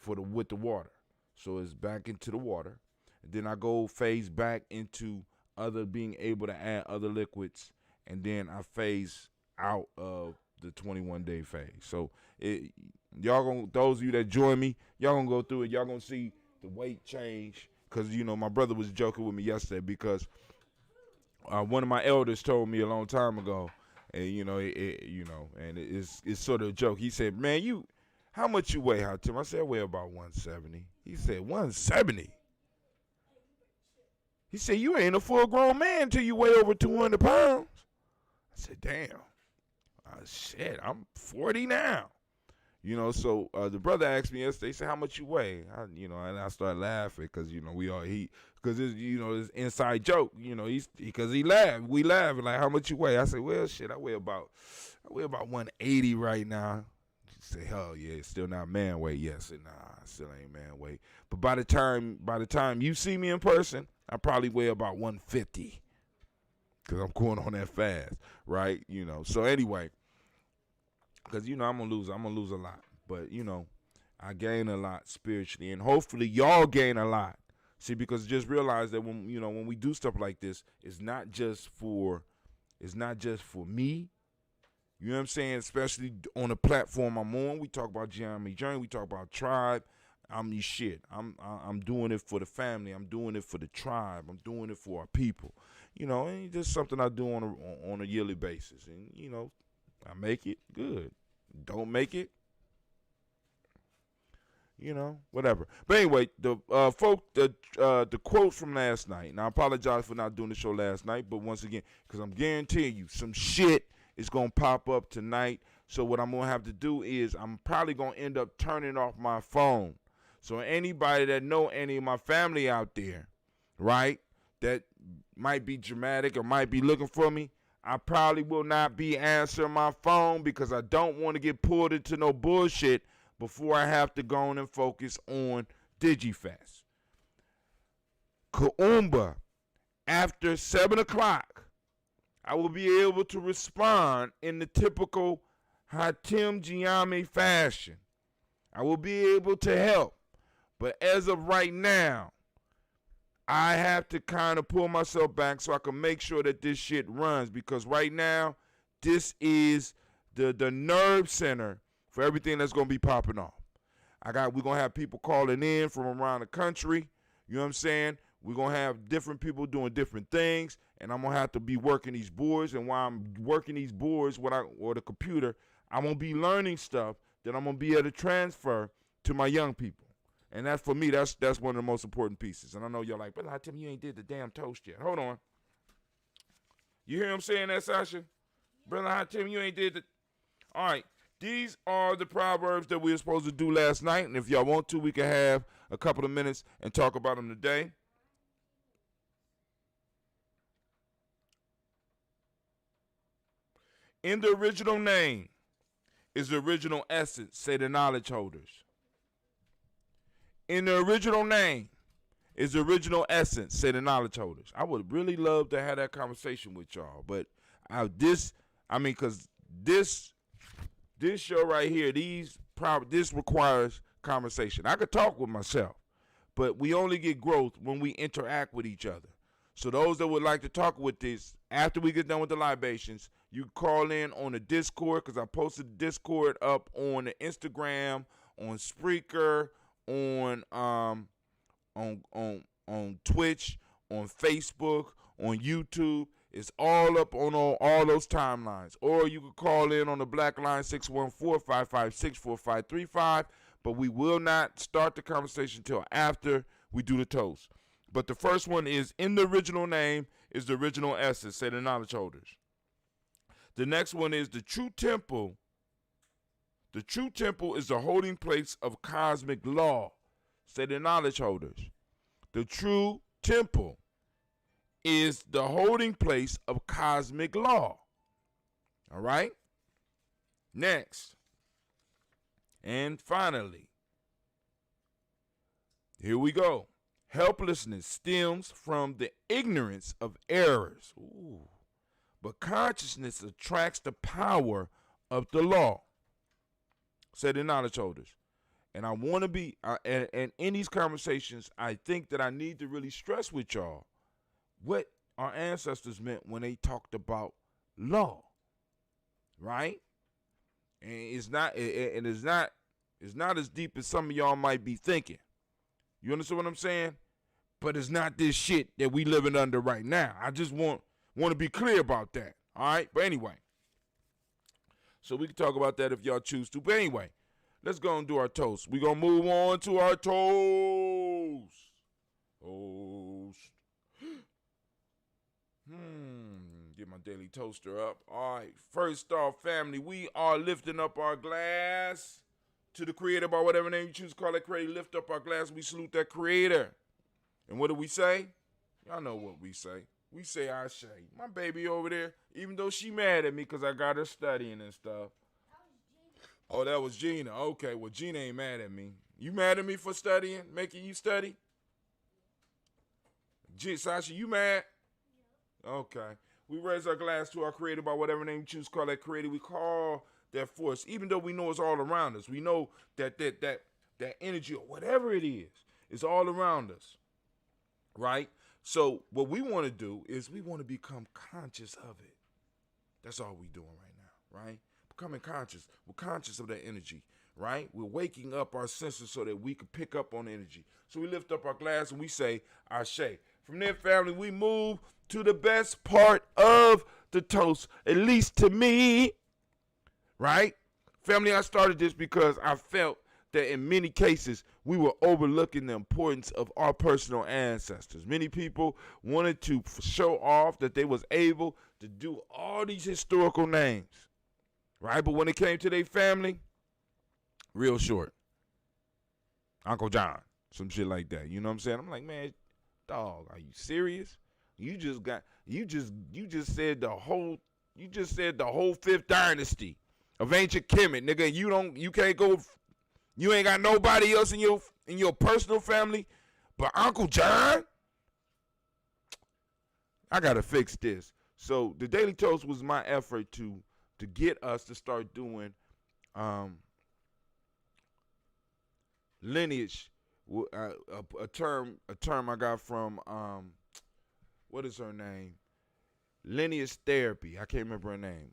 with the water. So it's back into the water. And then I go phase back into being able to add other liquids. And then I phase out of the 21-day phase. So those of you that join me, y'all gonna go through it. Y'all gonna see the weight change. Because, my brother was joking with me yesterday because one of my elders told me a long time ago, and, and it's sort of a joke. He said, man, how much you weigh, Hatim? I said, I weigh about 170. He said, 170? He said, you ain't a full-grown man until you weigh over 200 pounds. I said, damn. Shit, I'm 40 now. So the brother asked me yesterday, he said, how much you weigh? And I started laughing because, because it's inside joke, because he laughed. We laugh, like, how much you weigh? I said, well, shit, I weigh about 180 right now. He said, hell yeah, it's still not man weight. Yes, and nah, it still ain't man weight. But by the time you see me in person, I probably weigh about 150 because I'm going on that fast, right? So anyway. Because, I'm going to lose a lot. But, I gain a lot spiritually. And hopefully y'all gain a lot. See, because just realize that when we do stuff like this, it's not just for me. You know what I'm saying? Especially on the platform I'm on. We talk about Gianni Journey. We talk about tribe. I'm doing it for the family. I'm doing it for the tribe. I'm doing it for our people. And it's just something I do on a yearly basis. And, I make it, good. Don't make it, whatever. But anyway, the quote from last night, and I apologize for not doing the show last night, but once again, because I'm guaranteeing you some shit is going to pop up tonight. So what I'm going to have to do is I'm probably going to end up turning off my phone. So anybody that know any of my family out there, right, that might be dramatic or might be looking for me, I probably will not be answering my phone because I don't want to get pulled into no bullshit before I have to go on and focus on DiGyeFest. Kuumba, after 7 o'clock, I will be able to respond in the typical Hatim Giami fashion. I will be able to help. But as of right now, I have to kind of pull myself back so I can make sure that this shit runs, because right now, this is the nerve center for everything that's going to be popping off. We're going to have people calling in from around the country. You know what I'm saying? We're going to have different people doing different things, and I'm going to have to be working these boards. And while I'm working these boards or the computer, I'm going to be learning stuff that I'm going to be able to transfer to my young people. And that's, for me, that's one of the most important pieces. And I know you're like, but Tim, you ain't did the damn toast yet. Hold on. You hear him saying that, Sasha? Brother Tim, you ain't did the... All right. These are the proverbs that we were supposed to do last night. And if y'all want to, we can have a couple of minutes and talk about them today. In the original name is the original essence, say the knowledge holders. In the original name is the original essence, say the knowledge holders. I would really love to have that conversation with y'all, but because this show right here, this requires conversation. I could talk with myself, but we only get growth when we interact with each other. So those that would like to talk with this, after we get done with the libations, you call in on the Discord, because I posted the Discord up on the Instagram, on Spreaker, on Twitch, on Facebook, on YouTube. It's all up on all those timelines. Or you can call in on the black line 614-556-4535. But we will not start the conversation until after we do the toast. But the first one is, in the original name is the original essence, say the knowledge holders. The next one is the true temple. The true temple is the holding place of cosmic law, say the knowledge holders. The true temple is the holding place of cosmic law. All right? Next. And finally, here we go. Helplessness stems from the ignorance of errors. Ooh. But consciousness attracts the power of the law, said the knowledge holders. And I want to be, and in these conversations, I think that I need to really stress with y'all what our ancestors meant when they talked about law, right? And it's not as deep as some of y'all might be thinking. You understand what I'm saying? But it's not this shit that we living under right now. I just want to be clear about that. All right? But anyway. So we can talk about that if y'all choose to. But anyway, let's go and do our toast. We're going to move on to our toast. Toast. Get my daily toaster up. All right. First off, family, we are lifting up our glass to the creator by whatever name you choose to call that creator. Lift up our glass. We salute that creator. And what do we say? Y'all know what we say. We say I say. My baby over there, even though she mad at me because I got her studying and stuff. Oh, that was Gina. Okay, well, Gina ain't mad at me. You mad at me for studying, making you study? Sasha, you mad? Okay. We raise our glass to our creator by whatever name you choose to call that creator. We call that force, even though we know it's all around us. We know that energy or whatever it is all around us, right? So what we want to do is we want to become conscious of it. That's all we're doing right now, right? Becoming conscious. We're conscious of that energy, right? We're waking up our senses so that we can pick up on energy. So we lift up our glass and we say, Ashe. From there, family, we move to the best part of the toast, at least to me, right? Family, I started this because I felt that in many cases, we were overlooking the importance of our personal ancestors. Many people wanted to show off that they was able to do all these historical names, right? But when it came to their family, real short. Uncle John, some shit like that. You know what I'm saying? I'm like, man, dog, are you serious? You just said the whole fifth dynasty of ancient Kemet, nigga. You can't go. You ain't got nobody else in your personal family but Uncle John? I gotta fix this. So the Daily Toast was my effort to get us to start doing lineage, a term I got from what is her name? Lineage therapy. I can't remember her name.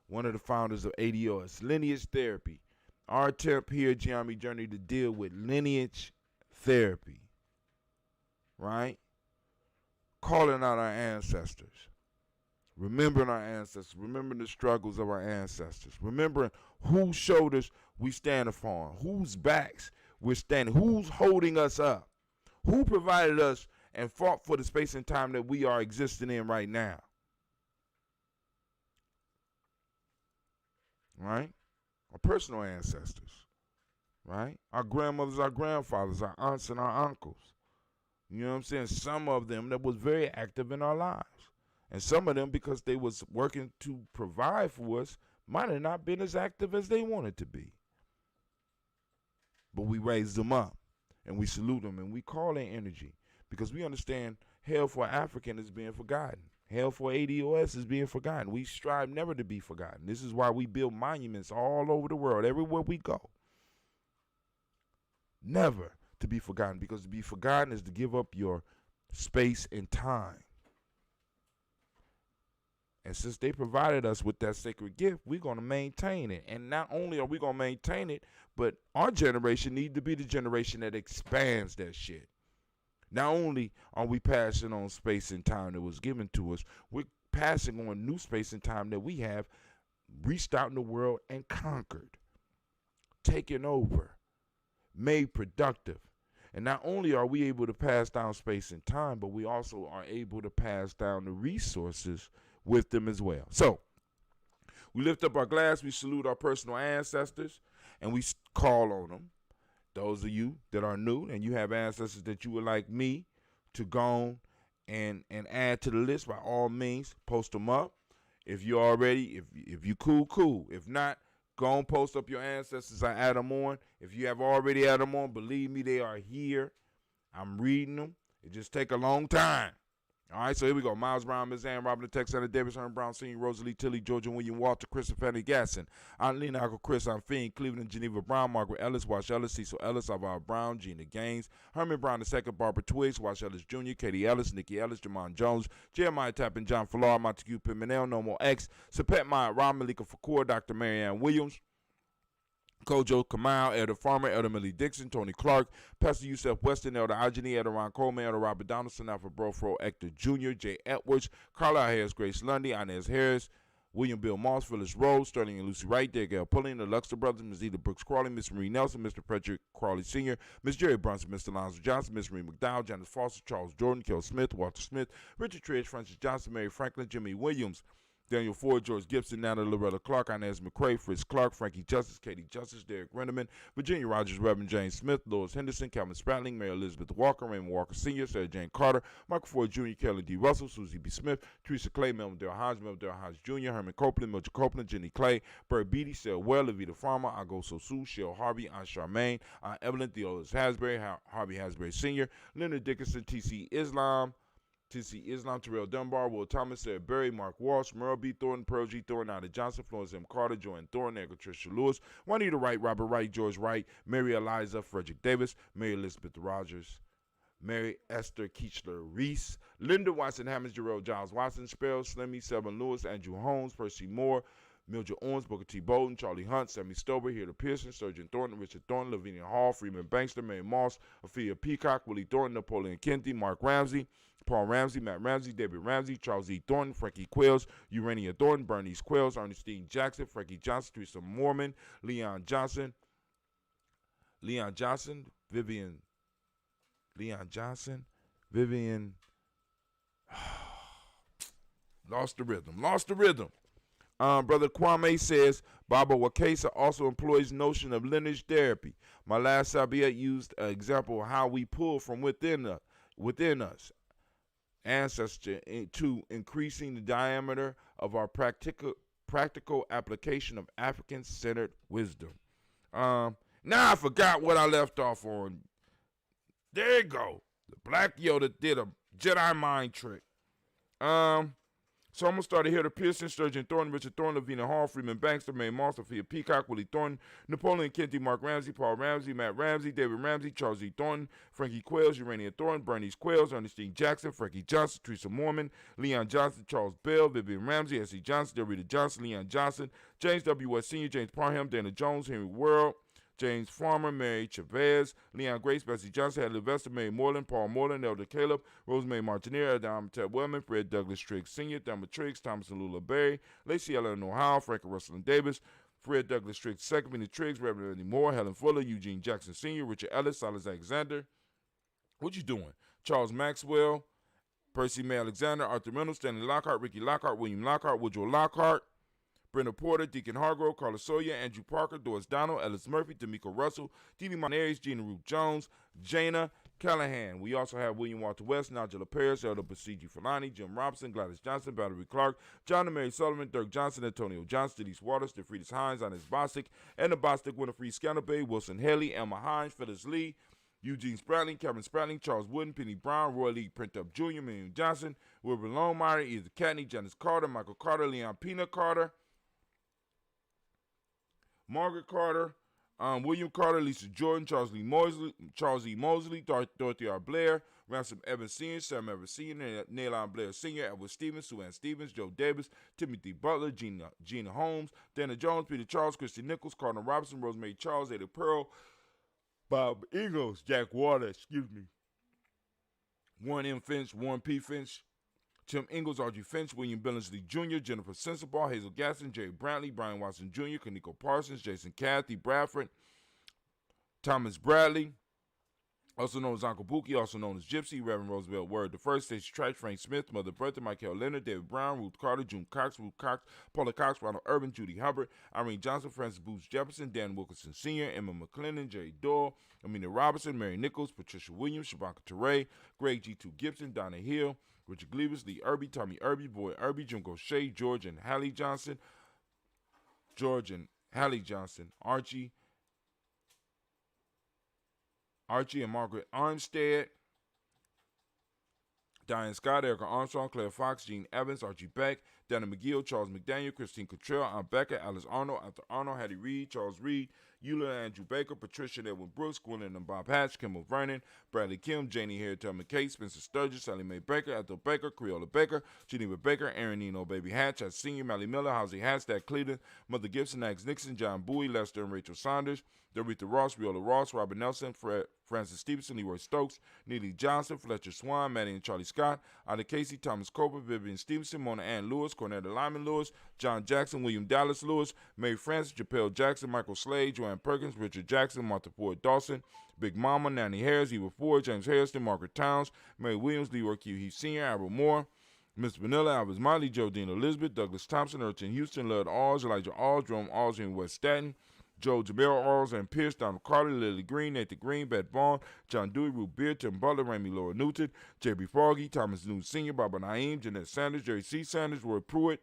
One of the founders of ADOS, lineage therapy. Our attempt here at Geometry Journey to deal with lineage therapy, right? Calling out our ancestors, remembering our ancestors, remembering the struggles of our ancestors, remembering whose shoulders we stand upon, whose backs we're standing, who's holding us up, who provided us and fought for the space and time that we are existing in right now. Right? Our personal ancestors, right? Our grandmothers, our grandfathers, our aunts, and our uncles. You know what I'm saying? Some of them that was very active in our lives. And some of them, because they was working to provide for us, might have not been as active as they wanted to be. But we raised them up, and we salute them, and we call in energy, because we understand hell for African is being forgotten. Hell for ADOS is being forgotten. We strive never to be forgotten. This is why we build monuments all over the world, everywhere we go. Never to be forgotten, because to be forgotten is to give up your space and time. And since they provided us with that sacred gift, we're going to maintain it. And not only are we going to maintain it, but our generation needs to be the generation that expands that shit. Not only are we passing on space and time that was given to us, we're passing on new space and time that we have reached out in the world and conquered, taken over, made productive. And not only are we able to pass down space and time, but we also are able to pass down the resources with them as well. So we lift up our glass, we salute our personal ancestors, and we call on them. Those of you that are new and you have ancestors that you would like me to go on and add to the list, by all means, post them up. If you're already, if you cool. If not, go on, post up your ancestors. I add them on. If you have already added them on, believe me, they are here. I'm reading them. It just take a long time. All right, so here we go. Miles Brown, Ms. Ann, Robert Texana, Davis, Herman Brown, Sr., Rosalie Tilly, Georgia William Walter, Christopher Gasson, Aunt Lena, Uncle Chris, Aunt Fiend, Cleveland, Geneva Brown, Margaret Ellis, Wash Ellis, Cecil Ellis, Alvaro Brown, Gina Gaines, Herman Brown II, Barbara Twiggs, Wash Ellis Jr., Katie Ellis, Nikki Ellis, Jamon Jones, Jeremiah Tappan, John Fallar, Montague Pimenel, Nomo X, Sapet Maya, Ron Malika Fakur, Dr. Marianne Williams, Kojo Kamal, Elder Farmer, Elder Millie Dixon, Tony Clark, Pastor Yusef Weston, Elder Ajani, Elder Ron Coleman, Elder Robert Donaldson, Alfred Brofro, Hector Jr., Jay Edwards, Carla Harris, Grace Lundy, Inez Harris, William Bill Moss, Phyllis Rose, Sterling and Lucy Wright, Gail Pulling, the Luxor Brothers, Ms. Eda Brooks Crawley, Miss Marie Nelson, Mr. Frederick Crawley Sr., Miss Jerry Brunson, Mr. Lonzo Johnson, Miss Marie McDowell, Janice Foster, Charles Jordan, Kel Smith, Walter Smith, Richard Tridge, Francis Johnson, Mary Franklin, Jimmy Williams, Daniel Ford, George Gibson, Natalie Loretta Clark, Inez McCrae, Fritz Clark, Frankie Justice, Katie Justice, Derek Renderman, Virginia Rogers, Reverend James Smith, Lois Henderson, Calvin Spratling, Mary Elizabeth Walker, Raymond Walker Sr., Sarah Jane Carter, Michael Ford Jr., Kelly D. Russell, Susie B. Smith, Teresa Clay, Melvin Dale Hodge Jr., Herman Copeland, Mildred Copeland, Jenny Clay, Bert Beatty, Sarah Well, Levita Farmer, Ago Sosu, Shell Harvey, Aunt Charmaine, Aunt Evelyn, Theodorus Hasbury, Harvey Hasbury Sr., Leonard Dickinson, TC Islam, Terrell Dunbar, Will Thomas, Sarah Berry, Mark Walsh, Merle B. Thornton, Pearl G. Thornton, Ida Johnson, Florence M. Carter, Joanne Thornton, Edgar Tricia Lewis, Juanita Wright, Robert Wright, George Wright, Mary Eliza, Frederick Davis, Mary Elizabeth Rogers, Mary Esther Keechler Reese, Linda Watson, Hammonds, Jerome Giles Watson, Sparrow, Slimmy, Selma Lewis, Andrew Holmes, Percy Moore, Mildred Owens, Booker T. Bolden, Charlie Hunt, Sammy Stover, Hilda Pearson, Surgeon Thornton, Richard Thornton, Lavinia Hall, Freeman Bankster, Mary Moss, Ophelia Peacock, Willie Thornton, Napoleon Kenty, Mark Ramsey, Paul Ramsey, Matt Ramsey, David Ramsey, Charles E. Thornton, Frankie Quills, Urania Thornton, Bernice Quills, Ernestine Jackson, Frankie Johnson, Teresa Mormon, Leon Johnson, Vivian, lost the rhythm. Brother Kwame says, Baba Wakesa also employs notion of lineage therapy. My last Sabiat used an example of how we pull from within us, ancestor, to increasing the diameter of our practical application of African-centered wisdom. Now I forgot what I left off on. There you go. The Black Yoda did a Jedi mind trick. So I'm going to start here. The Pearson, Sturgeon Thornton, Richard Thornton, Lavina Hall, Freeman Bankster, May Moss, Sophia Peacock, Willie Thornton, Napoleon Kenty, Mark Ramsey, Paul Ramsey, Matt Ramsey, David Ramsey, Charles E. Thornton, Frankie Quails, Urania Thornton, Bernice Quails, Ernestine Jackson, Frankie Johnson, Teresa Mormon, Leon Johnson, Charles Bell, Vivian Ramsey, S.E. Johnson, Delrita Johnson, Leon Johnson, James W. West Sr., James Parham, Dana Jones, Henry World, James Farmer, Mary Chavez, Leon Grace, Bessie Johnson, Hadley Vester, Mary Moreland, Paul Moreland, Elder Caleb, Rosemary Martineer, Adam Ted Wellman, Fred Douglas Triggs Sr., Thelma Triggs, Thomas and Lula Berry, Lacey Ellen Ohio, Frank Russell and Davis, Fred Douglas Triggs II, Minnie Triggs, Reverend Eddie Moore, Helen Fuller, Eugene Jackson Sr., Richard Ellis, Silas Alexander. What you doing? Charles Maxwell, Percy May Alexander, Arthur Reynolds, Stanley Lockhart, Ricky Lockhart, William Lockhart, Woodrow Lockhart, Brenda Porter, Deacon Hargrove, Carla Sawyer, Andrew Parker, Doris Donald, Ellis Murphy, D'Amico Russell, T.V. Monares, Gina Ruth Jones, Jana Callahan. We also have William Walter West, Nigella Paris, Elder Basiji Fulani, Jim Robinson, Gladys Johnson, Valerie Clark, John and Mary Sullivan, Dirk Johnson, Antonio Johnson, Denise Waters, DeFriedis Hines, Ines Bostic, and the Bostic, Winifred Scannabay, Wilson Haley, Emma Hines, Phyllis Lee, Eugene Spratling, Kevin Spratling, Charles Wooden, Penny Brown, Roy Lee Printup Jr., William Johnson, Wilbur Longmire, Edith Catney, Janice Carter, Michael Carter, Leon Pina Carter, Margaret Carter, William Carter, Lisa Jordan, Charles E. Mosley, Dorothy R. Blair, Ransom Evans Sr., Sam Evans Sr., Nailon Blair Sr., Edward Stevens, Sue Ann Stevens, Joe Davis, Timothy Butler, Gina Holmes, Dana Jones, Peter Charles, Christy Nichols, Cardinal Robinson, Rosemary Charles, Ada Pearl, Bob Ingalls, Jack Water, Warren M. Finch, Warren P. Finch, Tim Ingalls, R.G. Finch, William Billingsley Jr., Jennifer Sensabaugh, Hazel Gaston, Jerry Brantley, Brian Watson Jr., Kaniko Parsons, Jason Cathy Bradford, Thomas Bradley, also known as Uncle Buki, also known as Gypsy, Reverend Roosevelt Word the First, Stacey Trice, Frank Smith, Mother Bertha, Michael Leonard, David Brown, Ruth Carter, June Cox, Ruth Cox, Paula Cox, Ronald Urban, Judy Hubbard, Irene Johnson, Francis Booth Jefferson, Dan Wilkinson Sr., Emma McClendon, Jerry Doyle, Amina Robinson, Mary Nichols, Patricia Williams, Shabaka Teray, Greg G2 Gibson, Donna Hill, Richard Glebus, Lee Irby, Tommy Irby, Boy Irby, Junko Shea, George and Hallie Johnson, Archie and Margaret Armstead, Diane Scott, Erica Armstrong, Claire Fox, Gene Evans, Archie Beck, Dana McGill, Charles McDaniel, Christine Cottrell, Aunt Becca, Alice Arnold, Arthur Arnold, Hattie Reed, Charles Reed, Eula Andrew Baker, Patricia and Edwin Brooks, Gwendolyn and Bob Hatch, Kimball Vernon, Bradley Kim, Janie Hare, Thelma Kate, Spencer Sturgis, Sally Mae Baker, Ethel Baker, Creola Baker, Geneva Baker, Aaron Nino, Baby Hatch, Senior, Mally Miller, Housie Hatstack, Cleveland, Mother Gibson, Axe Nixon, John Bowie, Lester and Rachel Saunders, Dorita Ross, Viola Ross, Robert Nelson, Francis Stevenson, Leroy Stokes, Neely Johnson, Fletcher Swan, Maddie and Charlie Scott, Ida Casey, Thomas Cooper, Vivian Stevenson, Mona Ann Lewis, Cornetta Lyman Lewis, John Jackson, William Dallas Lewis, Mary Francis, Japel Jackson, Michael Slade, Joanne Perkins, Richard Jackson, Martha Ford Dawson, Big Mama, Nanny Harris, Eva Ford, James Harrison, Margaret Towns, Mary Williams, Leroy Q. Heath Sr., Albert Moore, Miss Vanilla, Alvis Miley, Joe Dean Elizabeth, Douglas Thompson, Urchin Houston, Lud Alls, Elijah Alls, Jerome Alls in West Staten, Joe Jamel Alls and Pierce, Donald Carter, Lily Green, Nathan Green, Beth Vaughn, John Dewey, Ruth Beard, Tim Butler, Ramey Laura Newton, J.B. Foggy, Thomas Newton Sr., Barbara Naeem, Jeanette Sanders, Jerry C. Sanders, Roy Pruitt,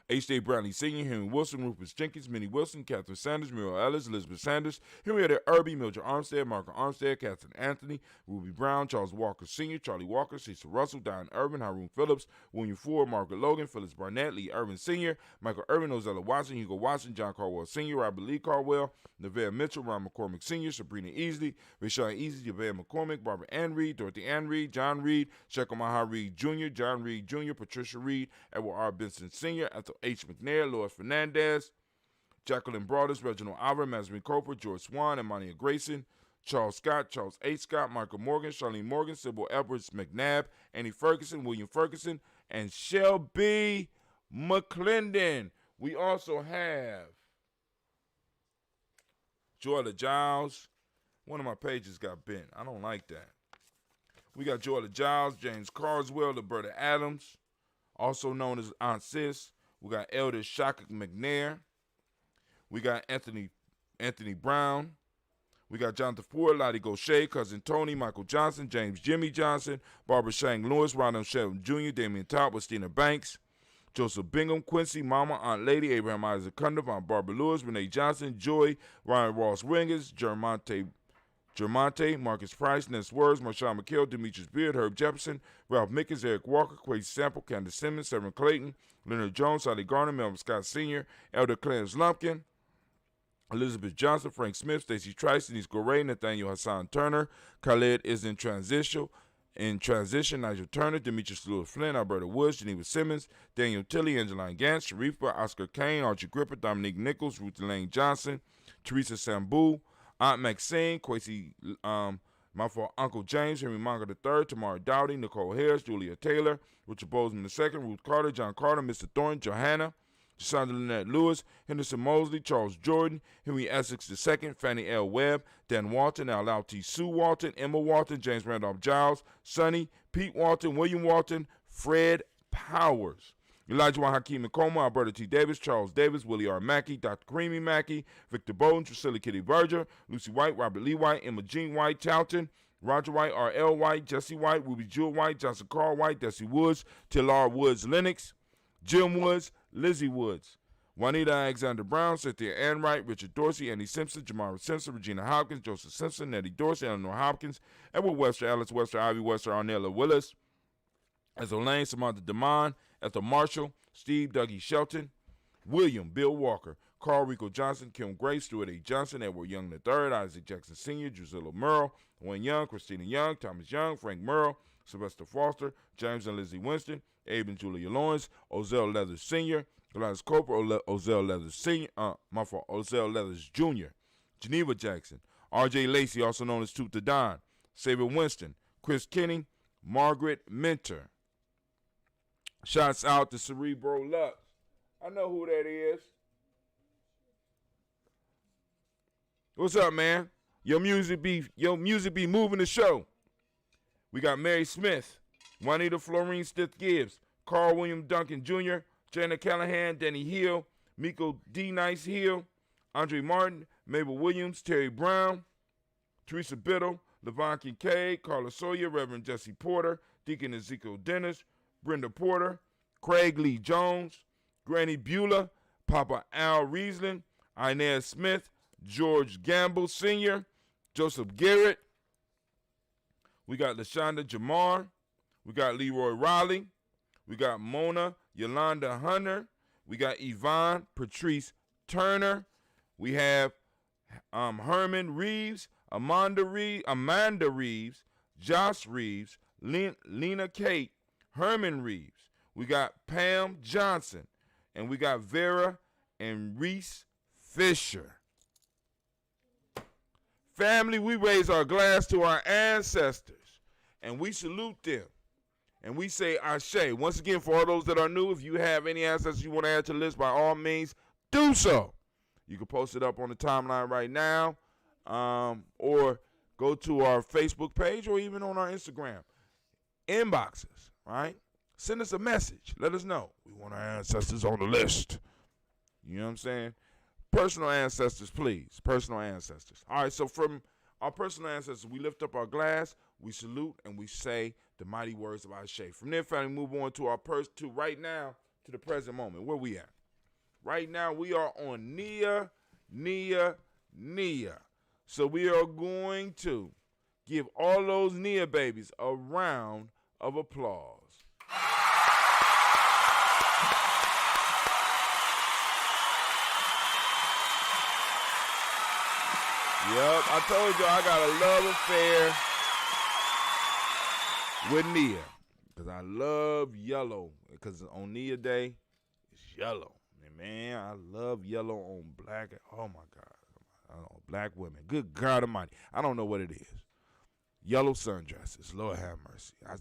H.J. Brownlee Sr., Henry Wilson, Rufus Jenkins, Minnie Wilson, Catherine Sanders, Muriel Ellis, Elizabeth Sanders, Henrietta Irby, Mildred Armstead, Margaret Armstead, Catherine Anthony, Ruby Brown, Charles Walker Sr., Charlie Walker, Cecil Russell, Diane Irvin, Haroon Phillips, William Ford, Margaret Logan, Phyllis Barnett, Lee Irvin Sr., Michael Irvin, Ozella Watson, Hugo Watson, John Caldwell Sr., Robert Lee Caldwell, Nevada Mitchell, Ron McCormick Sr., Sabrina Easley, Rashawn Easley, Javea McCormick, Barbara Ann Reed, Dorothy Ann Reed, John Reed, Shekel Maha Reed Jr., John Reed Jr., Patricia Reed, Edward R. Benson Sr., Ethel H. McNair, Lois Fernandez, Jacqueline Broadus, Reginald Alver, Mazarine Cooper, George Swan, Amania Grayson, Charles Scott, Charles H. Scott, Michael Morgan, Charlene Morgan, Sybil Edwards McNabb, Annie Ferguson, William Ferguson, and Shelby McClendon. We also have Joella Giles. One of my pages got bent. I don't like that. We got Joella Giles, James Carswell, Roberta Adams, also known as Aunt Sis. We got Elder Shaka McNair. We got Anthony Brown. We got Jonathan Ford, Lottie Gaucher, Cousin Tony, Michael Johnson, James Jimmy Johnson, Barbara Shang Lewis, Ronald Shelton Jr., Damian Top, Christina Banks, Joseph Bingham, Quincy, Mama, Aunt Lady, Abraham Isaac Cundiff, Aunt Barbara Lewis, Renee Johnson, Joy, Ryan Ross Ringers, Germonte, Marcus Price, Ness Words, Marshawn McHale, Demetrius Beard, Herb Jefferson, Ralph Mickens, Eric Walker, Quasi Sample, Candace Simmons, Severn Clayton, Leonard Jones, Sally Garner, Melvin Scott Sr., Elder Clarence Lumpkin, Elizabeth Johnson, Frank Smith, Stacey Trice, Denise Goray, Nathaniel Hassan Turner, Khaled is in transition, Nigel Turner, Demetrius Lewis Flynn, Alberta Woods, Geneva Simmons, Daniel Tilley, Angeline Gantz, Sharifa, Oscar Kane, Archie Gripper, Dominique Nichols, Ruth Elaine Johnson, Teresa Sambu, Aunt Maxine, Quasi, Uncle James, Henry Monger III, Tamara Dowdy, Nicole Harris, Julia Taylor, Richard Bozeman II, Ruth Carter, John Carter, Mr. Thornton, Johanna, Sandra Lynette Lewis, Henderson Mosley, Charles Jordan, Henry Essex II, Fannie L. Webb, Dan Walton, Al T. Sue Walton, Emma Walton, James Randolph Giles, Sonny, Pete Walton, William Walton, Fred Powers, Elijah Y. Hakeem Nakoma, Alberta T. Davis, Charles Davis, Willie R. Mackey, Dr. Creamy Mackey, Victor Bowden, Drusilla Kitty Berger, Lucy White, Robert Lee White, Emma Jean White, Talton, Roger White, R.L. White, Jesse White, Ruby Jewel White, Johnson Carl White, Desi Woods, Tillar Woods Lennox, Jim Woods, Lizzie Woods, Juanita Alexander Brown, Cynthia Ann Wright, Richard Dorsey, Andy Simpson, Jamara Simpson, Regina Hopkins, Joseph Simpson, Nettie Dorsey, Eleanor Hopkins, Edward Webster, Alice Webster, Ivy Webster, Arnella Willis, Ethel Lane, Samantha DeMond, Ethel Marshall, Steve Dougie Shelton, William Bill Walker, Carl Rico Johnson, Kim Gray, Stuart A. Johnson, Edward Young III, Isaac Jackson Sr., Drusilla Merle, Wayne Young, Christina Young, Thomas Young, Frank Merle, Sylvester Foster, James and Lizzie Winston, Abe and Julia Lawrence, Ozell Leathers Sr., Gladys Cooper, Ozell Leathers Sr., Ozell Leathers Jr., Geneva Jackson, R.J. Lacey, also known as Toot the Don, Saber Winston, Chris Kenny, Margaret Mentor. Shouts out to Cerebro Lux. I know who that is. What's up, man? Your music be moving the show. We got Mary Smith, Juanita Florine Stith Gibbs, Carl William Duncan Jr., Janet Callahan, Danny Hill, Miko D. Nice Hill, Andre Martin, Mabel Williams, Terry Brown, Teresa Biddle, Levon Kincaid, Carla Sawyer, Reverend Jesse Porter, Deacon Ezekiel Dennis, Brenda Porter, Craig Lee Jones, Granny Beulah, Papa Al Riesling, Inez Smith, George Gamble Sr., Joseph Garrett. We got LaShonda Jamar. We got Leroy Riley. We got Mona Yolanda Hunter. We got Yvonne Patrice Turner. We have Herman Reeves, Amanda Reeves, Josh Reeves, Lena Kate, Herman Reeves. We got Pam Johnson. And we got Vera and Reese Fisher. Family, we raise our glass to our ancestors, and we salute them, and we say Ashe. Once again, for all those that are new, if you have any ancestors you want to add to the list, by all means, do so. You can post it up on the timeline right now, or go to our Facebook page, or even on our Instagram. Inboxes, right? Send us a message. Let us know. We want our ancestors on the list. You know what I'm saying? Personal ancestors, please. Personal ancestors. All right, so from our personal ancestors, we lift up our glass, we salute, and we say the mighty words of Ashe. From there, family, move on to our right now, to the present moment. Where we at? Right now, we are on Nia. So we are going to give all those Nia babies a round of applause. Yep, I told you I got a love affair with Nia, because I love yellow, because on Nia Day, it's yellow. And man, I love yellow on black, oh my God, I don't know, black women. Good God Almighty. I don't know what it is. Yellow sundresses, Lord have mercy. I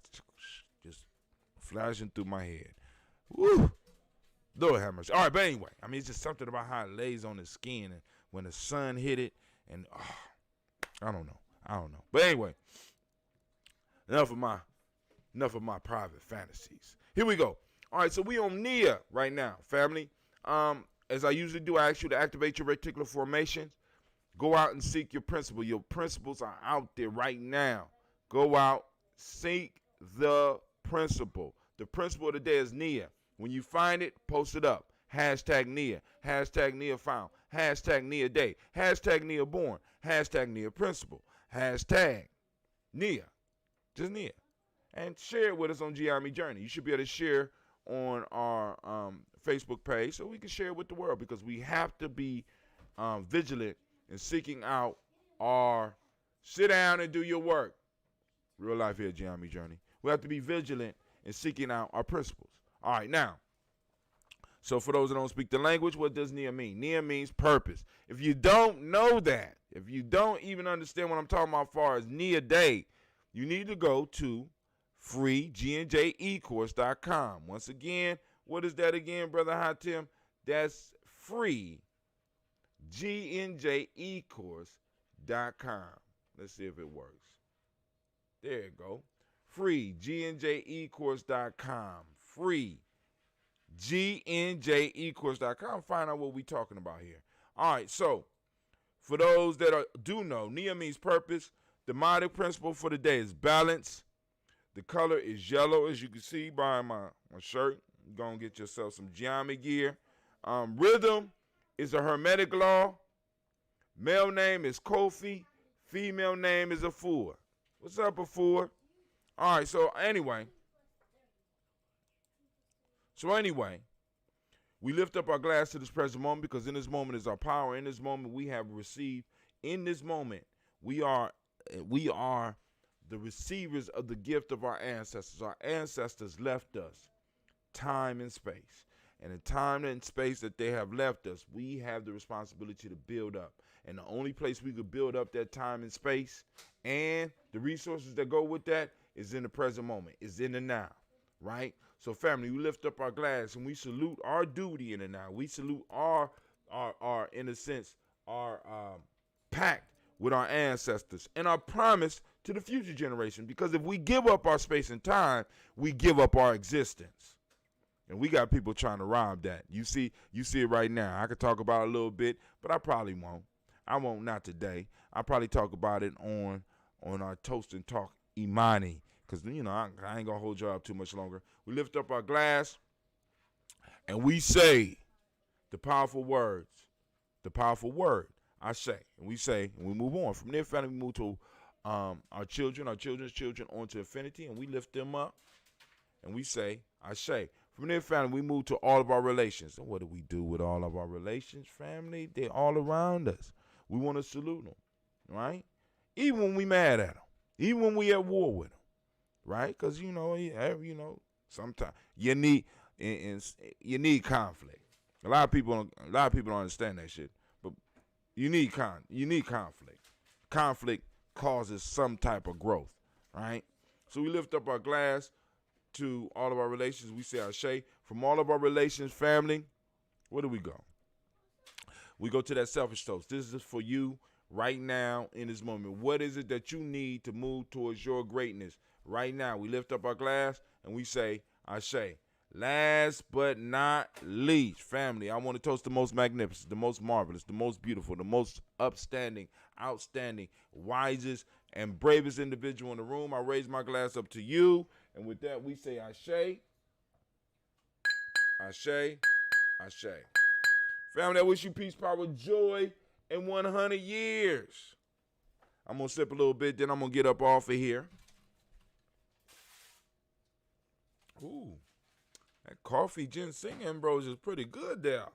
just flashing through my head. Woo, Lord have mercy. All right, but anyway, I mean, it's just something about how it lays on the skin, and when the sun hit it, and I don't know. But anyway, enough of my private fantasies. Here we go. All right, so we on Nia right now, family. As I usually do, I ask you to activate your reticular formations. Go out and seek your principle. Your principles are out there right now. Go out, seek the principle. The principle of the day is Nia. When you find it, post it up. Hashtag Nia. Hashtag Nia found. Hashtag Nia day. Hashtag Nia born. Hashtag Nia principle. Hashtag Nia. Just Nia. And share it with us on G.I.M.E. Journey. You should be able to share on our Facebook page so we can share it with the world, because we have to be vigilant in seeking out our sit down and do your work. Real life here at G.I.M.E. Journey. We have to be vigilant in seeking out our principles. All right, now. So for those that don't speak the language, what does Nia mean? Nia means purpose. If you don't know that, if you don't even understand what I'm talking about as far as Nia Day, you need to go to freegnjecourse.com. Once again, what is that again, Brother Hatim? That's freegnjecourse.com. Let's see if it works. There you go. freegnjecourse.com. freegnjecourse.com. Find out what we're talking about here. All right, so for those that do know, Nia means purpose. The mighty principle for the day is balance. The color is yellow, as you can see by my shirt. You're going to get yourself some Giammi gear. Rhythm is a hermetic law. Male name is Kofi. Female name is Afua. What's up, Afua? All right, so anyway, we lift up our glass to this present moment, because in this moment is our power. In this moment we have received. In this moment we are the receivers of the gift of our ancestors. Our ancestors left us time and space. And the time and space that they have left us, we have the responsibility to build up. And the only place we could build up that time and space and the resources that go with that is in the present moment, is in the now, right? So family, we lift up our glass and we salute our duty in the now. We salute our in a sense, our pact with our ancestors and our promise to the future generation. Because if we give up our space and time, we give up our existence. And we got people trying to rob that. You see it right now. I could talk about it a little bit, but I probably won't. I won't, not today. I'll probably talk about it on our Toast and Talk Imani. Because, you know, I ain't going to hold you up too much longer. We lift up our glass and we say the powerful words, the powerful word, I say. And we say, and we move on. From there, family, we move to our children, our children's children, on to infinity, and we lift them up. And we say, I say. From there, family, we move to all of our relations. And what do we do with all of our relations, family? They're all around us. We want to salute them, right? Even when we mad at them. Even when we at war with them, right? Because, you know, sometimes you need conflict. A lot of people don't understand that shit. But you need conflict. Conflict causes some type of growth, right? So we lift up our glass to all of our relations. We say Ashe. From all of our relations, family, where do we go? We go to that selfish toast. This is for you right now in this moment. What is it that you need to move towards your greatness right now? We lift up our glass and we say Ashe. Last but not least, family, I want to toast the most magnificent, the most marvelous, the most beautiful, the most upstanding, outstanding, wisest, and bravest individual in the room. I raise my glass up to you. And with that, we say Ashe, Ashe, Ashe. Family, I wish you peace, power, joy, and 100 years. I'm going to sip a little bit, then I'm going to get up off of here. Ooh, that coffee ginseng ambrosia is pretty good there.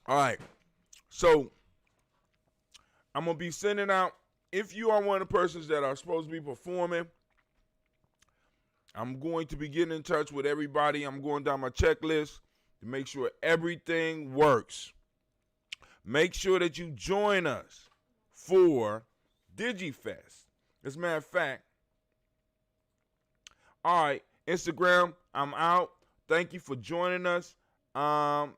All right, so I'm going to be sending out, if you are one of the persons that are supposed to be performing, I'm going to be getting in touch with everybody. I'm going down my checklist to make sure everything works. Make sure that you join us for DiGyeFest. As a matter of fact, all right, Instagram, I'm out. Thank you for joining us. I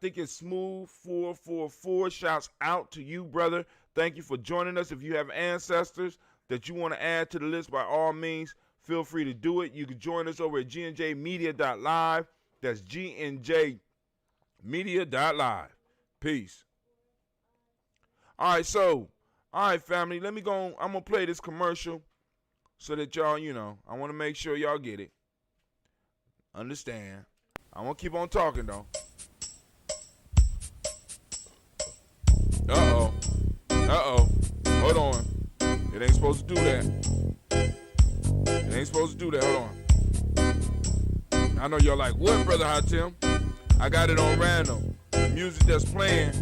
think it's Smooth444. Shouts out to you, brother. Thank you for joining us. If you have ancestors that you want to add to the list, by all means, feel free to do it. You can join us over at gnjmedia.live. That's gnjmedia.live. Peace. All right, family, let me go. I'm going to play this commercial so that y'all, I want to make sure y'all get it. Understand. I want to keep on talking, though. Uh-oh. Hold on. It ain't supposed to do that. Hold on. I know y'all like, what, Brother Hatim? I got it on random. The music that's playing,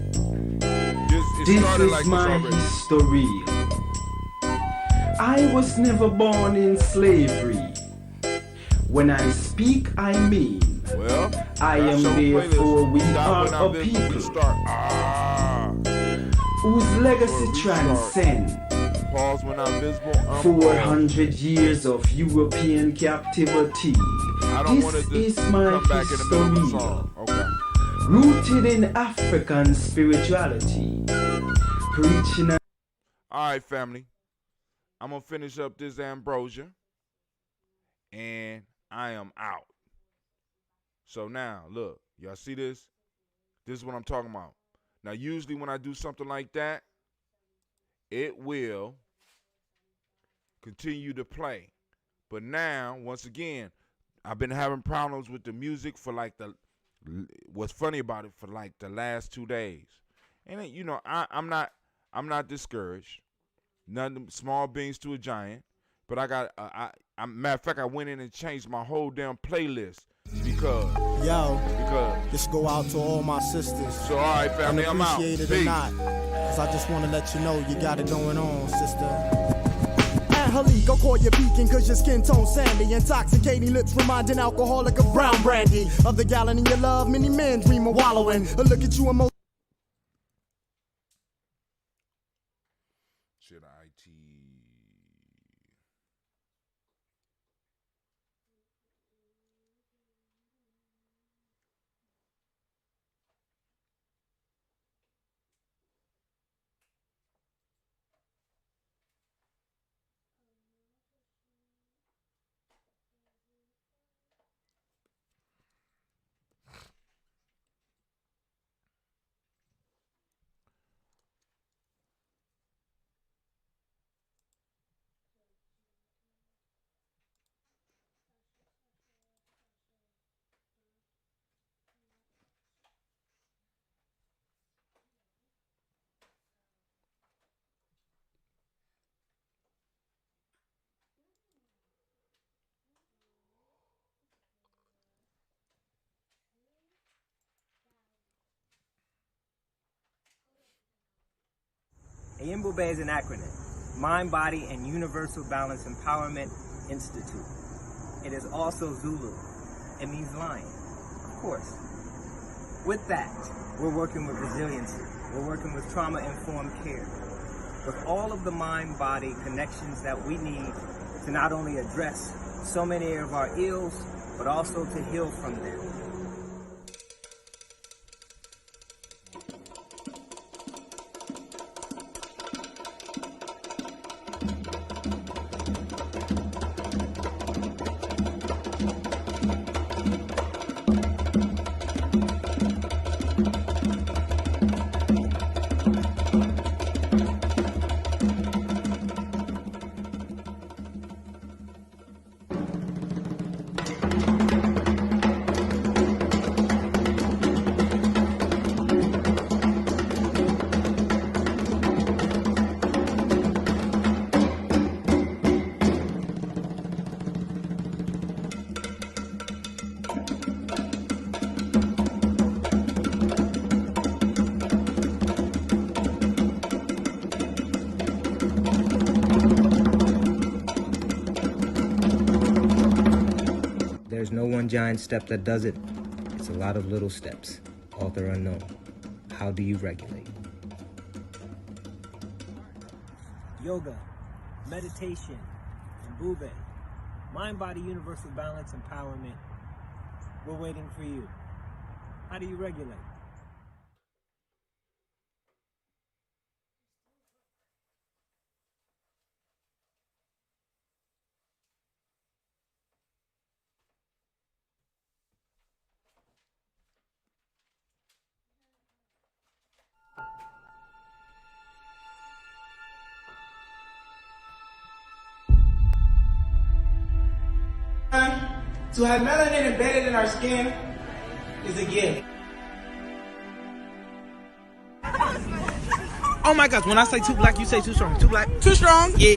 This is like my history. I was never born in slavery. When I speak, I mean. Well, I am therefore we are a people whose legacy transcends 400 years of European captivity. This is my history. Okay. Rooted in African spirituality. Preaching. All right, family. I'm going to finish up this ambrosia. And I am out. So now, look. Y'all see this? This is what I'm talking about. Now, usually when I do something like that, it will continue to play. But now, once again, I've been having problems with the music for what's funny about it, for like the last 2 days. And I'm not discouraged. Nothing, small beans to a giant. But I got matter of fact, I went in and changed my whole damn playlist because this go out to all my sisters. So all right, family, I'm out. Appreciate it or not, 'cause I just want to let you know you got it going on, sister. her leak. I'll call you peeking cause your skin tone sandy. Intoxicating lips reminding alcoholic of brown brandy. Of the gallon in your love, many men dream of wallowing. A look at you and most Should IT. AYIMBUBE is an acronym, Mind, Body, and Universal Balance Empowerment Institute. It is also Zulu. It means lion, of course. With that, we're working with resiliency. We're working with trauma-informed care. With all of the mind-body connections that we need to not only address so many of our ills, but also to heal from them. There's no one giant step that does it. It's a lot of little steps. Author unknown. How do you regulate? Yoga, meditation, and Bube. Mind, body, universal balance, empowerment. We're waiting for you. How do you regulate? To have melanin embedded in our skin is a gift. Oh my gosh, when I say too black, you say too strong. Too black? Too strong? Yeah.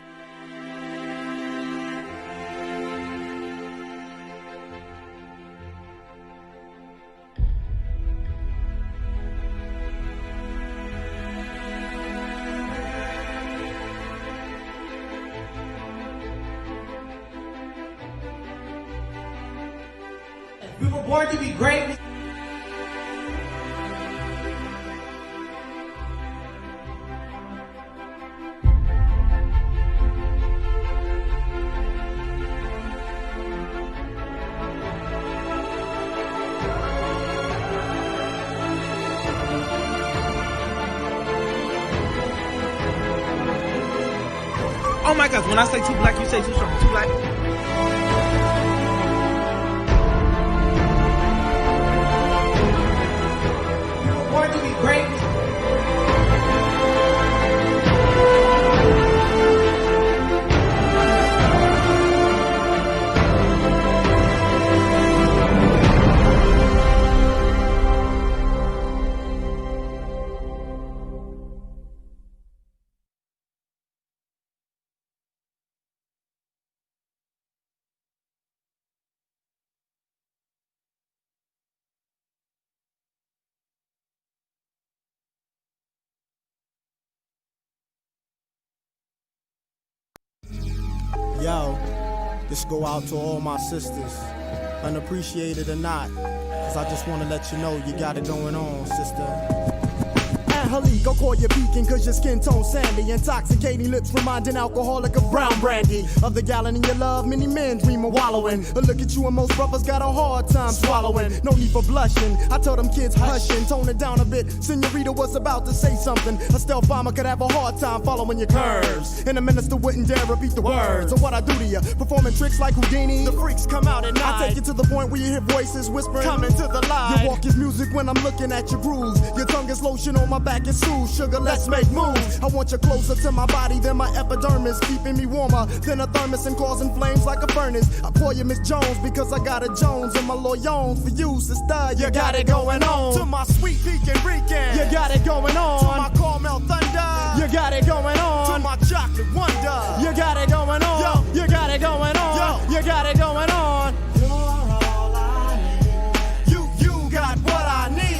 We were born to be great. Oh my gosh, when I say too black, you say too strong. Too black? Born to be great. Yo, this go out to all my sisters, unappreciated or not, cause I just wanna let you know you got it going on, sister. Halik, I'll call you beacon cause your skin tone sandy. Intoxicating lips reminding alcoholic of brown brandy. Of the gallon in your love, many men dream of wallowing. But look at you and most brothers got a hard time swallowing. No need for blushing, I tell them kids hushing. Tone it down a bit, Senorita was about to say something. A stealth bomber could have a hard time following your curves. And a minister wouldn't dare repeat the words of what I do to you. Performing tricks like Houdini, the freaks come out at night. I take you to the point where you hear voices whispering, coming to the light. Your walk is music when I'm looking at your grooves. Your tongue is lotion on my back and soothe. Sugar, let's make moves. I want you closer to my body than my epidermis, keeping me warmer than a thermos and causing flames like a furnace. I call you Miss Jones because I got a Jones and my loyons for you, sister. You got it going on. To my sweet pecan Rican, you got it going on. To my caramel thunder, you got it going on. To my chocolate wonder, you got it going on. Yo, you got it going on. Yo, you got it going on. You're all I need. You got what I need.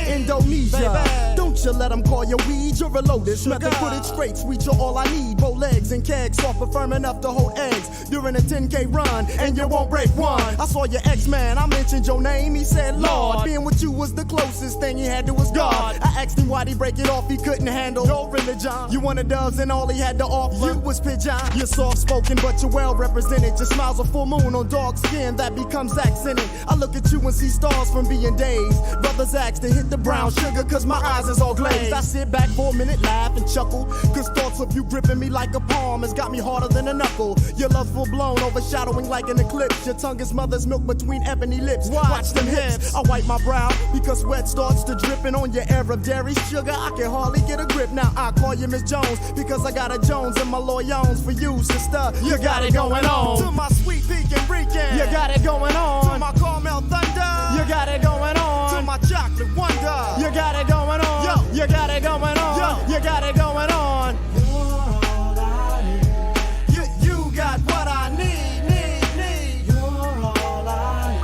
Indonesia. Don't you let them call you weed, you're a lotus. Method put it straight, sweet, you're all I need. Bow legs and kegs, soft but firm enough to hold eggs. You're in a 10K run, and you won't break one. I saw your ex-man, I mentioned your name, he said Lord. Being with you was the closest thing he had to his God. I asked him why'd he break it off, he couldn't handle your religion. You wanted doves and all he had to offer you was pigeon. You're soft-spoken, but you're well-represented. Your smile's a full moon on dark skin that becomes accented. I look at you and see stars from being dazed. Brothers ask to hit the brown sugar, cause my eyes is all glazed. I sit back for a minute, laugh and chuckle, cause thoughts of you gripping me like a palm has got me harder than a knuckle. Your love full blown, overshadowing like an eclipse. Your tongue is mother's milk between ebony lips. Watch them hips. I wipe my brow because sweat starts to dripping on your Arab dairy sugar. I can hardly get a grip. Now I call you Miss Jones because I got a Jones and my loyons for you, sister. You got it going on. To my sweet pecan Rican, you got it going on. To my caramel thunder, you got it going on. To my chocolate wonder, you got it going on. Yo, you got it going on. Yo, you got it going on. You're all I need. You got what I need. You're all I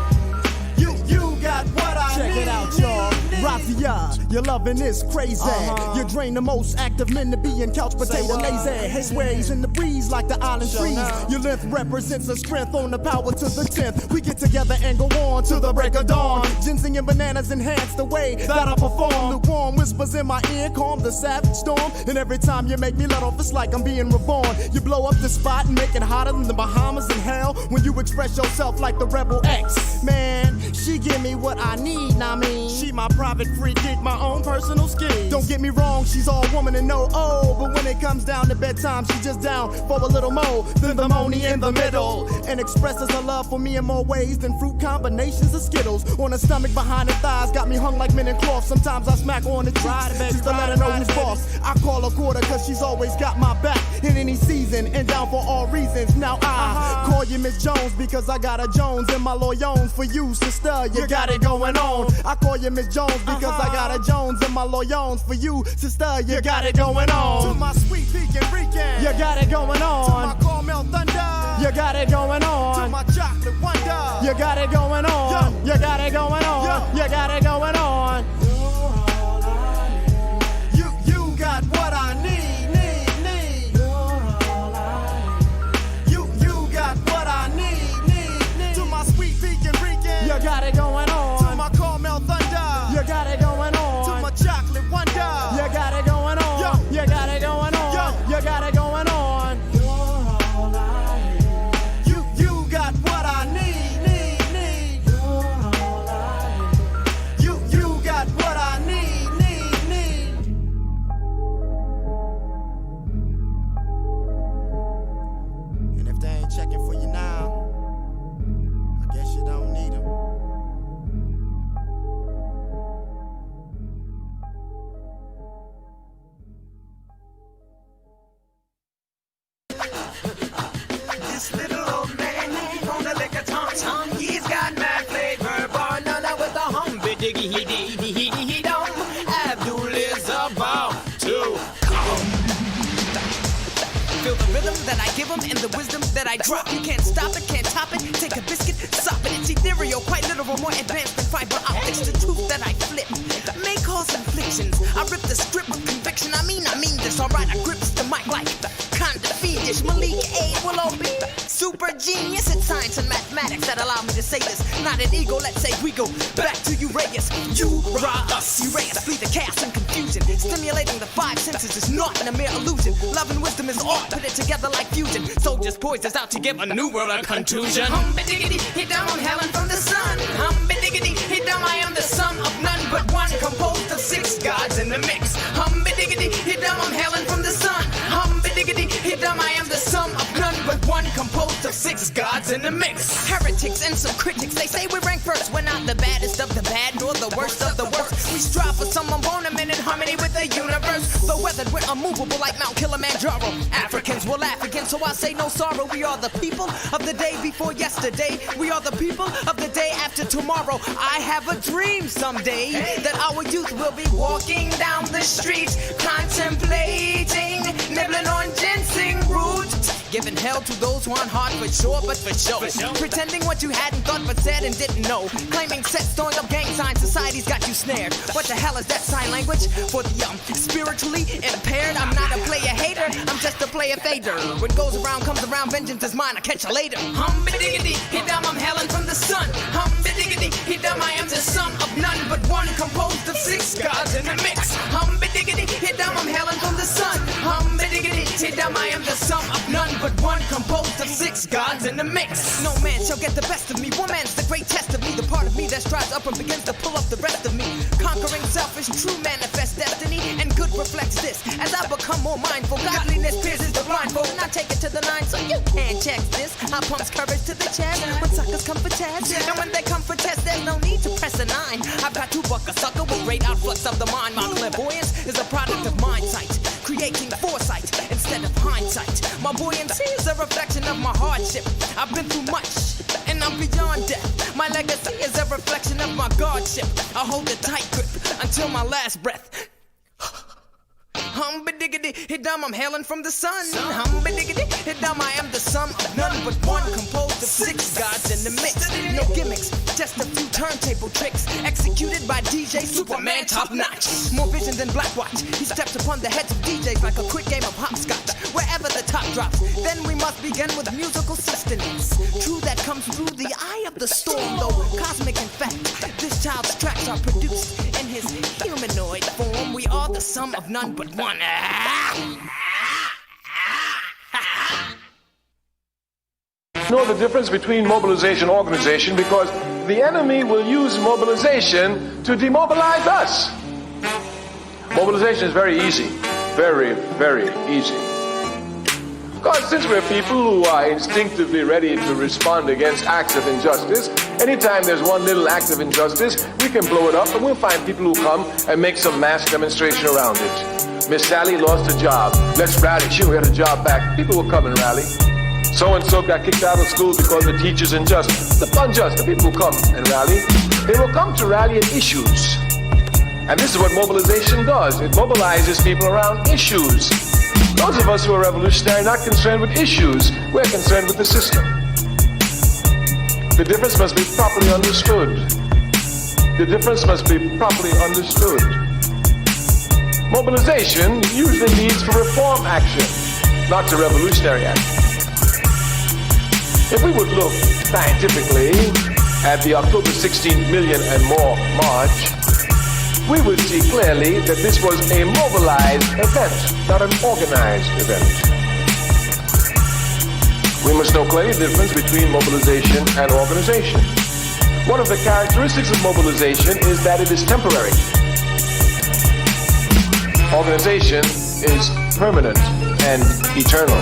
need. You got what I need. Check it out, y'all. Razia, your loving is crazy. You drain the most active men to be in couch potato lazy. His ways in the breeze like the island trees. Your length represents a strength on the power to the 10th. We get together and go on to the break of dawn. Ginseng and bananas enhance the way that I perform. Lukewarm whispers in my ear calm the savage storm. And every time you make me let off, it's like I'm being reborn. You blow up the spot and make it hotter than the Bahamas in hell. When you express yourself like the Rebel X. Man, she give me what I need, I mean. She my private free geek, my own personal scheme. Don't get me wrong, she's all woman and no oh. But when it comes down to bedtime, she's just down for a little more than the money in the middle. And expresses her love for me in more ways than fruit combinations of Skittles. On her stomach, behind her thighs, got me hung like men in cloth. Sometimes I smack her on the cheeks just to let her know who's boss. I call her quarter cause she's always got my back in any season and down for all reasons. Now I call you Miss Jones because I got a Jones and my loyons for you, sister. You got it going on. I call you Miss Jones because I got a Jones and my loyons for you, sister. You got it going on. To my sweet pecan Rican, you got it going on. To my caramel thunder, you got it going on. To my chocolate wonder, you got it going on. Yo, you got it going on. Yo, you got it going on. You're all I need. You got what I need. You're all I need. You got what I need. To my sweet pecan Rican, you got it going on. To my caramel thunder, you got it going on. To my chocolate wonder, you got it going on. Yo, you got it going on. Yo, you got it going on. You're all I need. You got what I need. You're all I need. You got what I need. And if they ain't checking for you now, I guess you don't need them. This little old man on the liquor tom-tom, he's got mad flavor, banana with a humby diggy he don't. Abdul is about to come. Feel the rhythm that I give him and the wisdom that I drop. You can't stop it, can't top it. Take a biscuit, sop it. It's ethereal, quite literal, more advanced than fiber optics. The truth that I flip may cause inflictions. I rip the script alright, I grips the mic like the kind of fiendish Malik Aid will all be super genius. It's science and mathematics that allow me to say this. Not an ego, let's say we go back to Uraeus. You, us, Uraeus, flee the chaos and confusion. Stimulating the five senses is not a mere illusion. Love and wisdom is art, put it together like fusion. Soldiers poised us out to give a new world a contusion. Hum-ba-diggity, hit down on Helen from the sun. Hum-ba-diggity, hit down, I am the sum of none but one, composed of six gods in the mix. Hum-ba-diggity, hit down on Helen from the sun. Hum-ba-diggity, hit down, I am the sum of none but one, composed of six gods in the mix. Heretics and some critics, they say we rank first. We're not the baddest of the bad, nor the worst of the worst. We strive for some embodiment in harmony with the universe. Though weathered, we're unmovable like Mount Kilimanjaro. Africans will laugh again, so I say no sorrow. We are the people of the day before yesterday. We are the people of the day after tomorrow. I have a dream someday that our youth will be walking down the streets, contemplating, nibbling on ginseng root, giving hell to those who aren't hard for sure, but for show. Pretending what you hadn't thought but said and didn't know. Claiming sets, throwing up gang signs, society's got you snared. What the hell is that sign language? For the spiritually impaired, I'm not a player hater, I'm just a player fader. What goes around comes around, vengeance is mine, I'll catch you later. Hum-ba-diggity, hit down, I'm Helen from the sun. Hum-ba-diggity, hit down, I am the sum of none but one, composed of six gods in the mix. Hum-ba-diggity, hit down, I'm Helen from the sun. Hum-ba-diggity, hit down, I am the sum of none but one, composed of six gods in the mix. No man shall get the best of me, woman's the great test of me. The part of me that strives up and begins to pull up the rest of me. Conquering selfish, true manifest destiny, and good reflects this. As I become more mindful, godliness pierces the blindfold, and I take it to the nine so you can't check this. I pumps courage to the chest when suckers come for test, and when they come for test, there's no need to press a nine. I've got to buck a sucker with great outflux of the mind. My clairvoyance is a product of mind sight, creating foresight instead of hindsight. My buoyancy is a reflection of my hardship. I've been through much, and I'm beyond death. My legacy is a reflection of my guardship. I hold a tight grip until my last breath. Hum-ba-diggity, hit down, I'm hailing from the sun. Hum-ba-diggity, hit down, I am the sum of none but one, composed of six gods in the mix. No gimmicks, just a few turntable tricks, executed by DJ Superman top notch. More vision than Blackwatch, he steps upon the heads of DJs like a quick game of hopscotch. Wherever the top drops, then we must begin with musical sustenance. True, that comes through the eye of the storm, though cosmic in fact. This child's tracks are produced in his humanoid form. We are the sum of none but one. Know the difference between mobilization and organization, because the enemy will use mobilization to demobilize us. Mobilization is very easy. Very, very easy. Because since we're people who are instinctively ready to respond against acts of injustice, anytime there's one little act of injustice, we can blow it up and we'll find people who come and make some mass demonstration around it. Miss Sally lost a job. Let's rally. She will get a job back. People will come and rally. So-and-so got kicked out of school because the teacher's unjust. The unjust, the people will come and rally. They will come to rally at issues. And this is what mobilization does. It mobilizes people around issues. Those of us who are revolutionary are not concerned with issues. We're concerned with the system. The difference must be properly understood. The difference must be properly understood. Mobilization usually leads for reform action, not to revolutionary action. If we would look scientifically at the October 16 million and more march, we would see clearly that this was a mobilized event, not an organized event. We must know clearly the difference between mobilization and organization. One of the characteristics of mobilization is that it is temporary. Organization is permanent and eternal.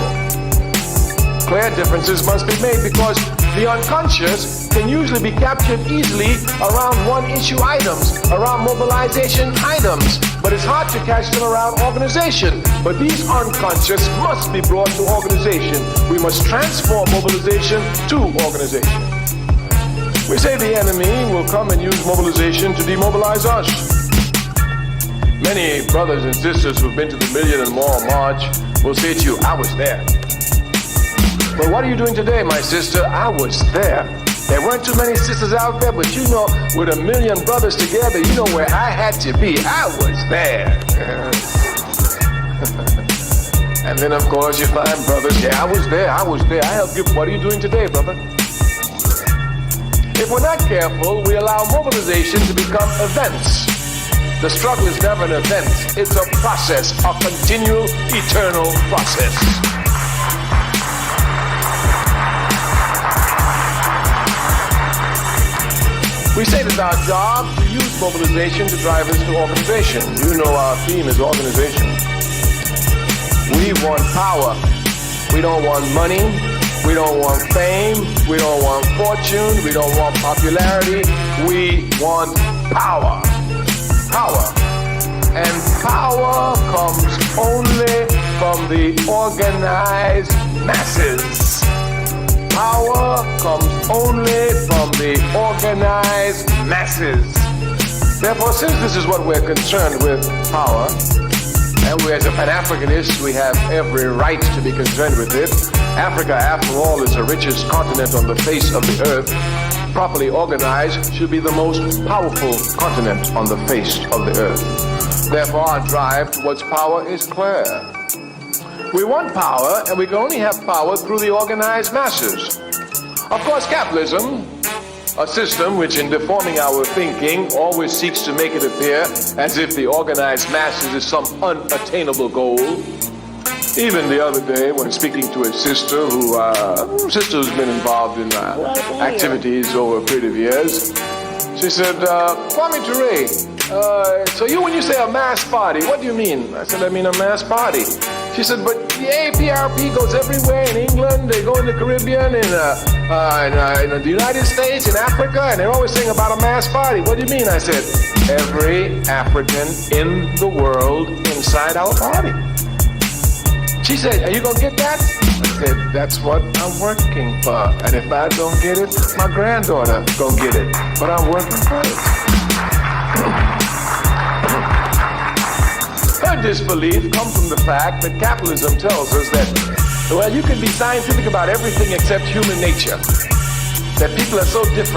Clear differences must be made because the unconscious can usually be captured easily around one-issue items, around mobilization items, but it's hard to catch them around organization. But these unconscious must be brought to organization. We must transform mobilization to organization. We say the enemy will come and use mobilization to demobilize us. Many brothers and sisters who've been to the million and more march will say to you, I was there. But what are you doing today, my sister? I was there. There weren't too many sisters out there, but you know, with a million brothers together, you know where I had to be. I was there. And then, of course, you find brothers, yeah, I was there. I helped you. What are you doing today, brother? If we're not careful, we allow mobilization to become events. The struggle is never an event. It's a process, a continual, eternal process. We say it's our job to use mobilization to drive us to organization. You know our theme is organization. We want power. We don't want money. We don't want fame. We don't want fortune. We don't want popularity. We want power. Power. And power comes only from the organized masses. Power comes only from the organized masses. Therefore, since this is what we're concerned with, power, and we as a Pan-Africanist, we have every right to be concerned with it. Africa, after all, is the richest continent on the face of the earth. Properly organized, should be the most powerful continent on the face of the earth. Therefore, our drive towards power is clear. We want power, and we can only have power through the organized masses. Of course, capitalism, a system which in deforming our thinking always seeks to make it appear as if the organized masses is some unattainable goal. Even the other day, when speaking to a sister who's been involved in activities over a period of years, she said, Kwame Ture, so when you say a mass party, what do you mean? I said, I mean a mass party. She said, but the APRP goes everywhere in England, they go in the Caribbean, in the United States, in Africa, and they're always saying about a mass party. What do you mean? I said, every African in the world inside our party. She said, are you going to get that? I said, that's what I'm working for. And if I don't get it, my granddaughter going to get it. But I'm working for it. Her disbelief comes from the fact that capitalism tells us that, well, you can be scientific about everything except human nature. That people are so different.